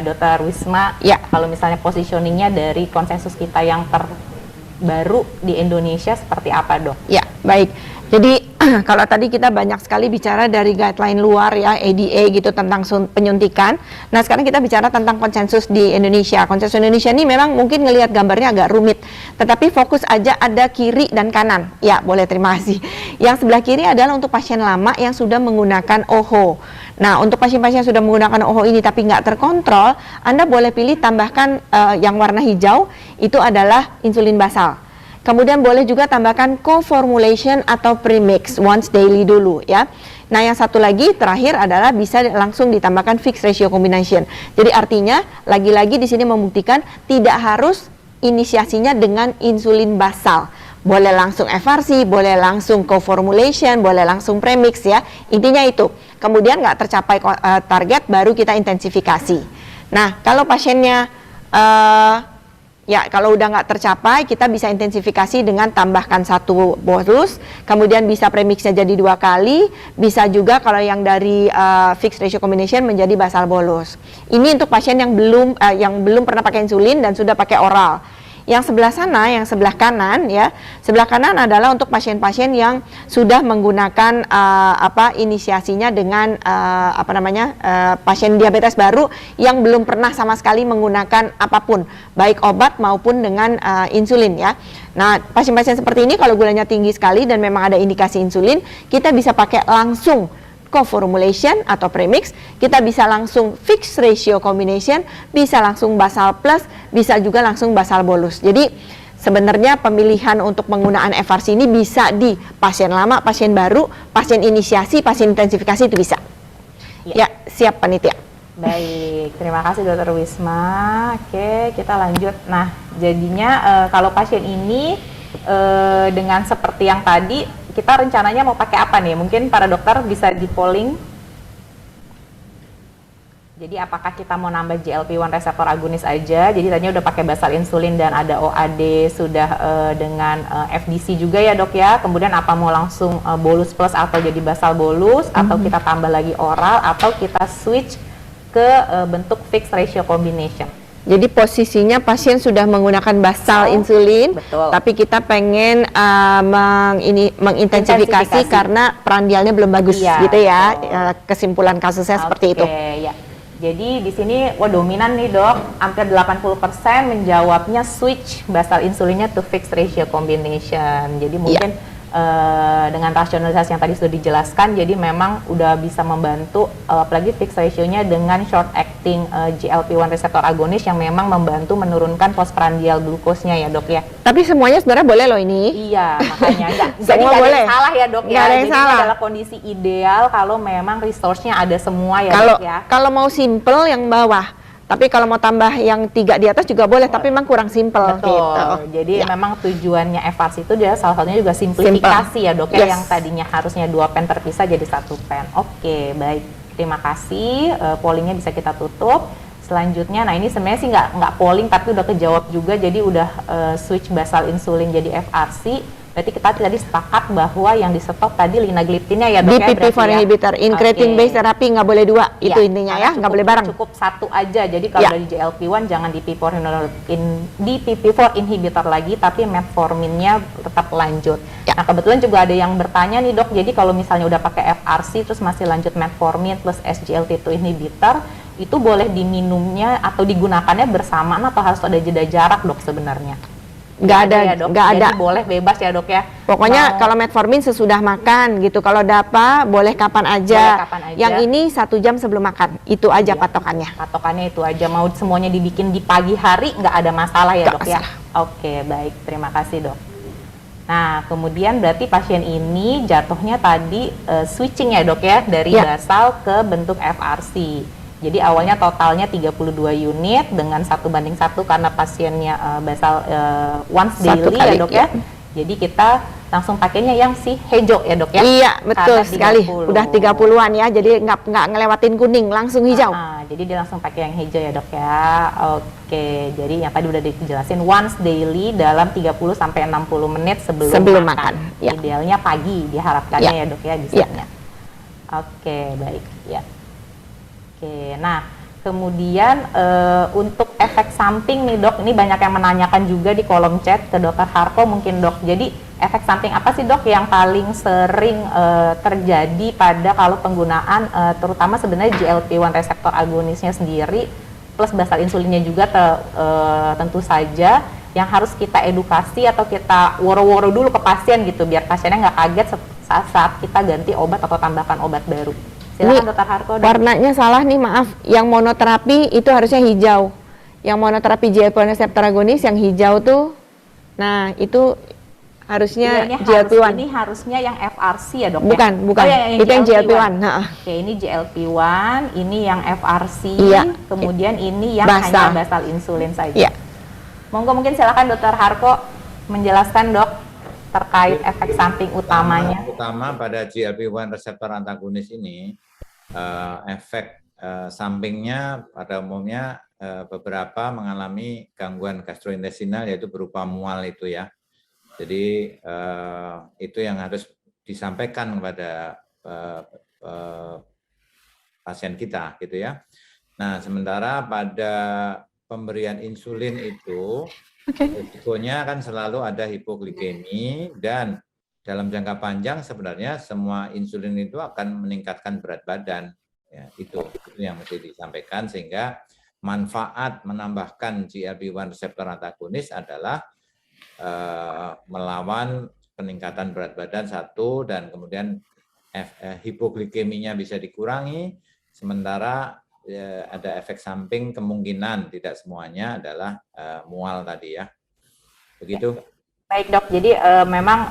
Dr. Wisma? Kalau misalnya positioningnya dari konsensus kita yang baru di Indonesia seperti apa dok? Ya, baik. Jadi kalau tadi kita banyak sekali bicara dari guideline luar ya, ADA gitu tentang penyuntikan. Nah sekarang kita bicara tentang konsensus di Indonesia. Konsensus Indonesia ini memang mungkin ngelihat gambarnya agak rumit, tetapi fokus aja ada kiri dan kanan. Ya boleh, terima kasih. Yang sebelah kiri adalah untuk pasien lama yang sudah menggunakan OHO. Nah untuk pasien-pasien yang sudah menggunakan OHO ini tapi nggak terkontrol, Anda boleh pilih tambahkan yang warna hijau, itu adalah insulin basal. Kemudian boleh juga tambahkan co-formulation atau premix once daily dulu ya. Nah yang satu lagi terakhir adalah bisa langsung ditambahkan fixed ratio combination. Jadi artinya lagi-lagi di sini membuktikan tidak harus inisiasinya dengan insulin basal. Boleh langsung FRC, boleh langsung co-formulation, boleh langsung premix ya. Intinya itu. Kemudian nggak tercapai target baru kita intensifikasi. Nah kalau pasiennya kalau udah nggak tercapai, kita bisa intensifikasi dengan tambahkan 1 bolus, kemudian bisa premixnya jadi 2 kali, bisa juga kalau yang dari fixed ratio combination menjadi basal bolus. Ini untuk pasien yang belum pernah pakai insulin dan sudah pakai oral. Yang sebelah sana, yang sebelah kanan ya, sebelah kanan adalah untuk pasien-pasien yang sudah menggunakan inisiasinya dengan pasien diabetes baru yang belum pernah sama sekali menggunakan apapun, baik obat maupun dengan insulin ya. Nah, pasien-pasien seperti ini kalau gulanya tinggi sekali dan memang ada indikasi insulin, kita bisa pakai langsung co-formulation atau premix, kita bisa langsung fixed ratio combination, bisa langsung basal plus, bisa juga langsung basal bolus. Jadi sebenarnya pemilihan untuk penggunaan FRC ini bisa di pasien lama, pasien baru, pasien inisiasi, pasien intensifikasi itu bisa. Ya, siap panitia. Baik, terima kasih Dokter Wisma. Oke, kita lanjut. Nah, jadinya kalau pasien ini dengan seperti yang tadi, kita rencananya mau pakai apa nih? Mungkin para dokter bisa di polling. Jadi apakah kita mau nambah GLP-1 reseptor agonis aja? Jadi tadinya udah pakai basal insulin dan ada OAD sudah dengan FDC juga ya dok ya. Kemudian apa mau langsung bolus plus atau jadi basal bolus, atau kita tambah lagi oral, atau kita switch ke bentuk fixed ratio combination. Jadi posisinya pasien sudah menggunakan basal insulin, betul. Tapi kita pengen mengintensifikasi karena prandialnya belum bagus, gitu ya. Kesimpulan kasusnya seperti itu. Ya. Jadi di sini dominan nih dok, hampir 80% menjawabnya switch basal insulinnya to fixed ratio combination. Jadi mungkin dengan rasionalisasi yang tadi sudah dijelaskan, jadi memang udah bisa membantu, apalagi fixed ratio-nya dengan short acting GLP-1 reseptor agonis yang memang membantu menurunkan postprandial glukosnya ya dok ya. Tapi semuanya sebenarnya boleh loh ini. Iya, makanya enggak. Jadi nggak boleh. Ada yang salah ya dok ya. Nggak ada yang salah. Adalah kondisi ideal kalau memang resource-nya ada semua ya dok ya. Kalau mau simple yang bawah. Tapi kalau mau tambah yang 3 di atas juga boleh, tapi memang kurang simple. Betul. Gitu. Jadi memang tujuannya FRC itu dia salah satunya juga simplifikasi ya dok ya, yang tadinya harusnya 2 pen terpisah jadi 1 pen. Oke, baik. Terima kasih. Pollingnya bisa kita tutup. Selanjutnya, nah ini sebenarnya sih nggak polling tapi udah kejawab juga, jadi udah switch basal insulin jadi FRC. Berarti kita tadi sepakat bahwa yang di stop tadi linagliptinnya ya dok ya. DPP-4 inhibitor, incretin based therapy nggak boleh 2, itu intinya ya, nggak boleh bareng. Cukup 1 aja, jadi kalau dari GLP-1 jangan DPP-4 inhibitor lagi, tapi metforminnya tetap lanjut. Nah kebetulan juga ada yang bertanya nih dok, jadi kalau misalnya udah pakai FRC terus masih lanjut metformin plus SGLT2 inhibitor, itu boleh diminumnya atau digunakannya bersamaan atau harus ada jeda jarak dok sebenarnya? Nggak ada ya dok, nggak ada. Jadi boleh bebas ya dok ya. Pokoknya kalau metformin sesudah makan gitu. Kalau DAPA boleh kapan aja. Yang ini 1 jam sebelum makan. Itu aja patokannya. Patokannya itu aja. Mau semuanya dibikin di pagi hari nggak ada masalah ya dok ya. Oke, baik, terima kasih dok. Nah kemudian berarti pasien ini jatuhnya tadi switching ya dok ya, dari basal ke bentuk FRC. Jadi awalnya totalnya 32 unit dengan 1:1 karena pasiennya basal once daily ya dok ya. Jadi kita langsung pakainya yang si hijau ya dok ya. Iya betul sekali. Udah 30-an ya. Jadi nggak ngelewatin kuning, langsung hijau. Jadi dia langsung pakai yang hijau ya dok ya. Oke. Jadi yang tadi udah dijelasin once daily dalam 30 sampai 60 menit sebelum makan. Ya. Idealnya pagi diharapkannya ya dok ya bisanya. Oke baik ya. Oke, nah kemudian untuk efek samping nih dok, ini banyak yang menanyakan juga di kolom chat ke dokter Harko mungkin dok. Jadi efek samping apa sih dok yang paling sering terjadi pada kalau penggunaan terutama sebenarnya GLP-1 reseptor agonisnya sendiri plus basal insulinnya juga tentu saja yang harus kita edukasi atau kita woro-woro dulu ke pasien gitu biar pasiennya nggak kaget saat kita ganti obat atau tambahkan obat baru. Silakan Dokter Harko. Warnanya salah nih, maaf. Yang monoterapi itu harusnya hijau. Yang monoterapi GLP-1 reseptor agonis yang hijau tuh, nah itu harusnya GLP-1. Ini harusnya yang FRC ya dok? Bukan. Itu yang GLP-1. Oke, ini GLP-1, ini yang FRC, kemudian ini yang basal. hanya basal insulin saja. Monggo mungkin silakan Dokter Harko menjelaskan dok terkait efek samping utamanya. Utama pada GLP-1 reseptor antagonis ini, efek sampingnya pada umumnya beberapa mengalami gangguan gastrointestinal yaitu berupa mual itu ya. Jadi itu yang harus disampaikan kepada pasien kita gitu ya. Nah, sementara pada pemberian insulin itu risikonya kan selalu ada hipoglikemi dan dalam jangka panjang sebenarnya semua insulin itu akan meningkatkan berat badan. Ya, itu yang mesti disampaikan sehingga manfaat menambahkan GLP-1 reseptor antagonis adalah melawan peningkatan berat badan satu dan kemudian hipoglikeminya bisa dikurangi, sementara ada efek samping kemungkinan tidak semuanya adalah mual tadi ya. Begitu. Baik dok, jadi memang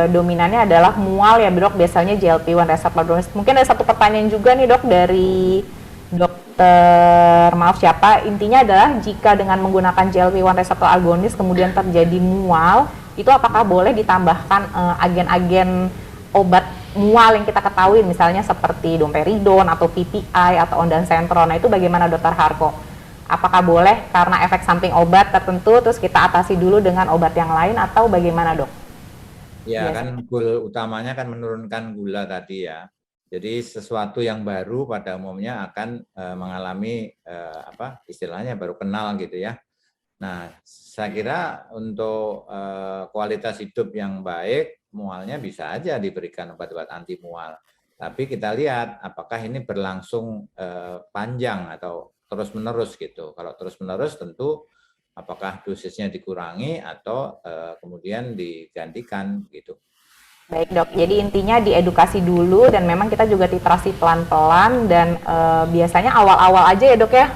dominannya adalah mual ya dok, biasanya GLP-1 reseptor agonis. Mungkin ada satu pertanyaan juga nih dok dari dokter, maaf siapa, intinya adalah jika dengan menggunakan GLP-1 reseptor agonis kemudian terjadi mual, itu apakah boleh ditambahkan agen-agen obat mual yang kita ketahui misalnya seperti domperidon atau PPI atau ondansetron. Nah itu bagaimana dokter Harko? Apakah boleh karena efek samping obat tertentu terus kita atasi dulu dengan obat yang lain atau bagaimana dok? Ya kan goal utamanya kan menurunkan gula tadi ya. Jadi sesuatu yang baru pada umumnya akan mengalami istilahnya baru kenal gitu ya. Nah saya kira untuk kualitas hidup yang baik mualnya bisa aja diberikan obat-obat anti mual. Tapi kita lihat apakah ini berlangsung panjang atau terus-menerus gitu. Kalau terus-menerus tentu apakah dosisnya dikurangi atau kemudian digantikan gitu. Baik dok, jadi intinya diedukasi dulu dan memang kita juga titrasi pelan-pelan dan biasanya awal-awal aja ya dok ya,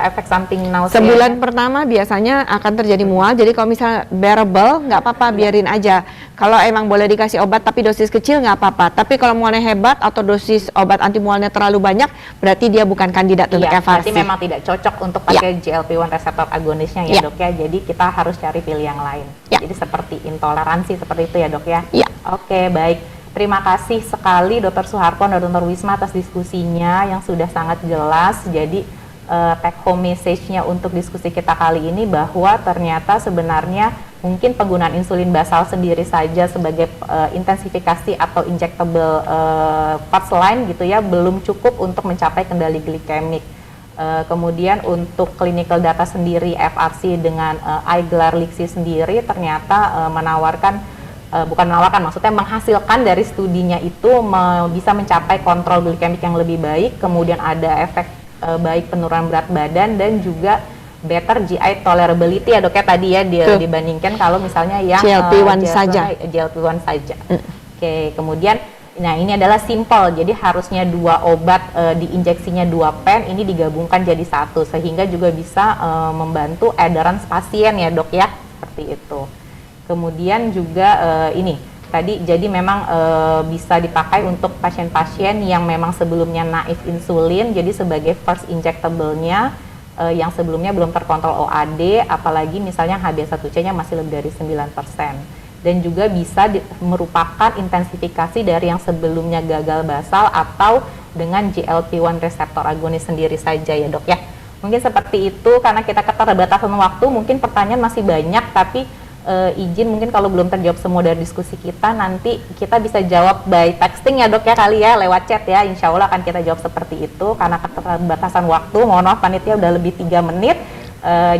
efek samping nausea. Sebulan pertama biasanya akan terjadi mual, jadi kalau misalnya bearable nggak apa-apa, biarin aja. Kalau emang boleh dikasih obat tapi dosis kecil nggak apa-apa, tapi kalau mualnya hebat atau dosis obat anti mualnya terlalu banyak, berarti dia bukan kandidat untuk FRC. Berarti memang tidak cocok untuk pakai GLP-1 reseptor agonisnya ya dok ya, jadi kita harus cari pilih yang lain. Jadi seperti intoleransi seperti itu ya dok ya. Oke, baik. Terima kasih sekali Dr. Soeharto dan Dr. Wisma atas diskusinya yang sudah sangat jelas. Jadi take home message-nya untuk diskusi kita kali ini bahwa ternyata sebenarnya mungkin penggunaan insulin basal sendiri saja sebagai intensifikasi atau injectable first line gitu ya belum cukup untuk mencapai kendali glikemik. Kemudian untuk clinical data sendiri FRC dengan iGlar-Lixi sendiri ternyata maksudnya menghasilkan dari studinya itu bisa mencapai kontrol glikemik yang lebih baik, kemudian ada efek baik penurunan berat badan dan juga better GI tolerability ya dok ya tadi ya dibandingkan kalau misalnya yang GLP-1 saja. Oke, kemudian nah ini adalah simple, jadi harusnya 2 obat diinjeksinya 2 pen ini digabungkan jadi 1 sehingga juga bisa membantu adherence pasien ya dok ya, seperti itu. Kemudian juga ini tadi jadi memang bisa dipakai untuk pasien-pasien yang memang sebelumnya naif insulin, jadi sebagai first injectable-nya yang sebelumnya belum terkontrol OAD, apalagi misalnya HbA1c-nya masih lebih dari 9%. Dan juga bisa merupakan intensifikasi dari yang sebelumnya gagal basal atau dengan GLP-1 reseptor agonis sendiri saja ya dok ya. Mungkin seperti itu karena kita keterbatasan waktu, mungkin pertanyaan masih banyak tapi izin mungkin kalau belum terjawab semua dari diskusi kita nanti kita bisa jawab by texting ya dok ya kali ya lewat chat ya, insya Allah akan kita jawab seperti itu karena keterbatasan waktu. Mohon maaf panitia udah lebih 3 menit.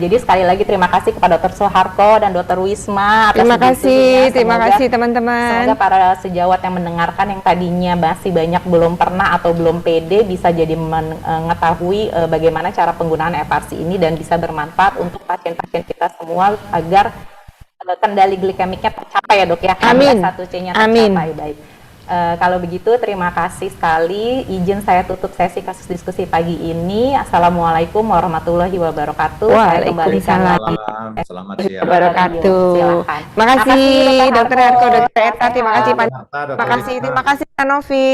Jadi sekali lagi terima kasih kepada Dr. Soeharto dan Dr. Wisma atas terima kasih teman-teman. Semoga para sejawat yang mendengarkan yang tadinya masih banyak belum pernah atau belum pede bisa jadi mengetahui bagaimana cara penggunaan FRC ini dan bisa bermanfaat untuk pasien-pasien kita semua agar kendali glikemiknya tercapai ya dok ya. Amin. HbA1c-nya tercapai. Baik. Kalau begitu terima kasih sekali. Izin saya tutup sesi kasus diskusi pagi ini. Assalamualaikum warahmatullahi wabarakatuh. Waalaikumsalam. Selamat siang. Wabarakatuh. Terima kasih Dr. Harko, Dr. Eta, terima kasih Pak. Terima kasih Novi.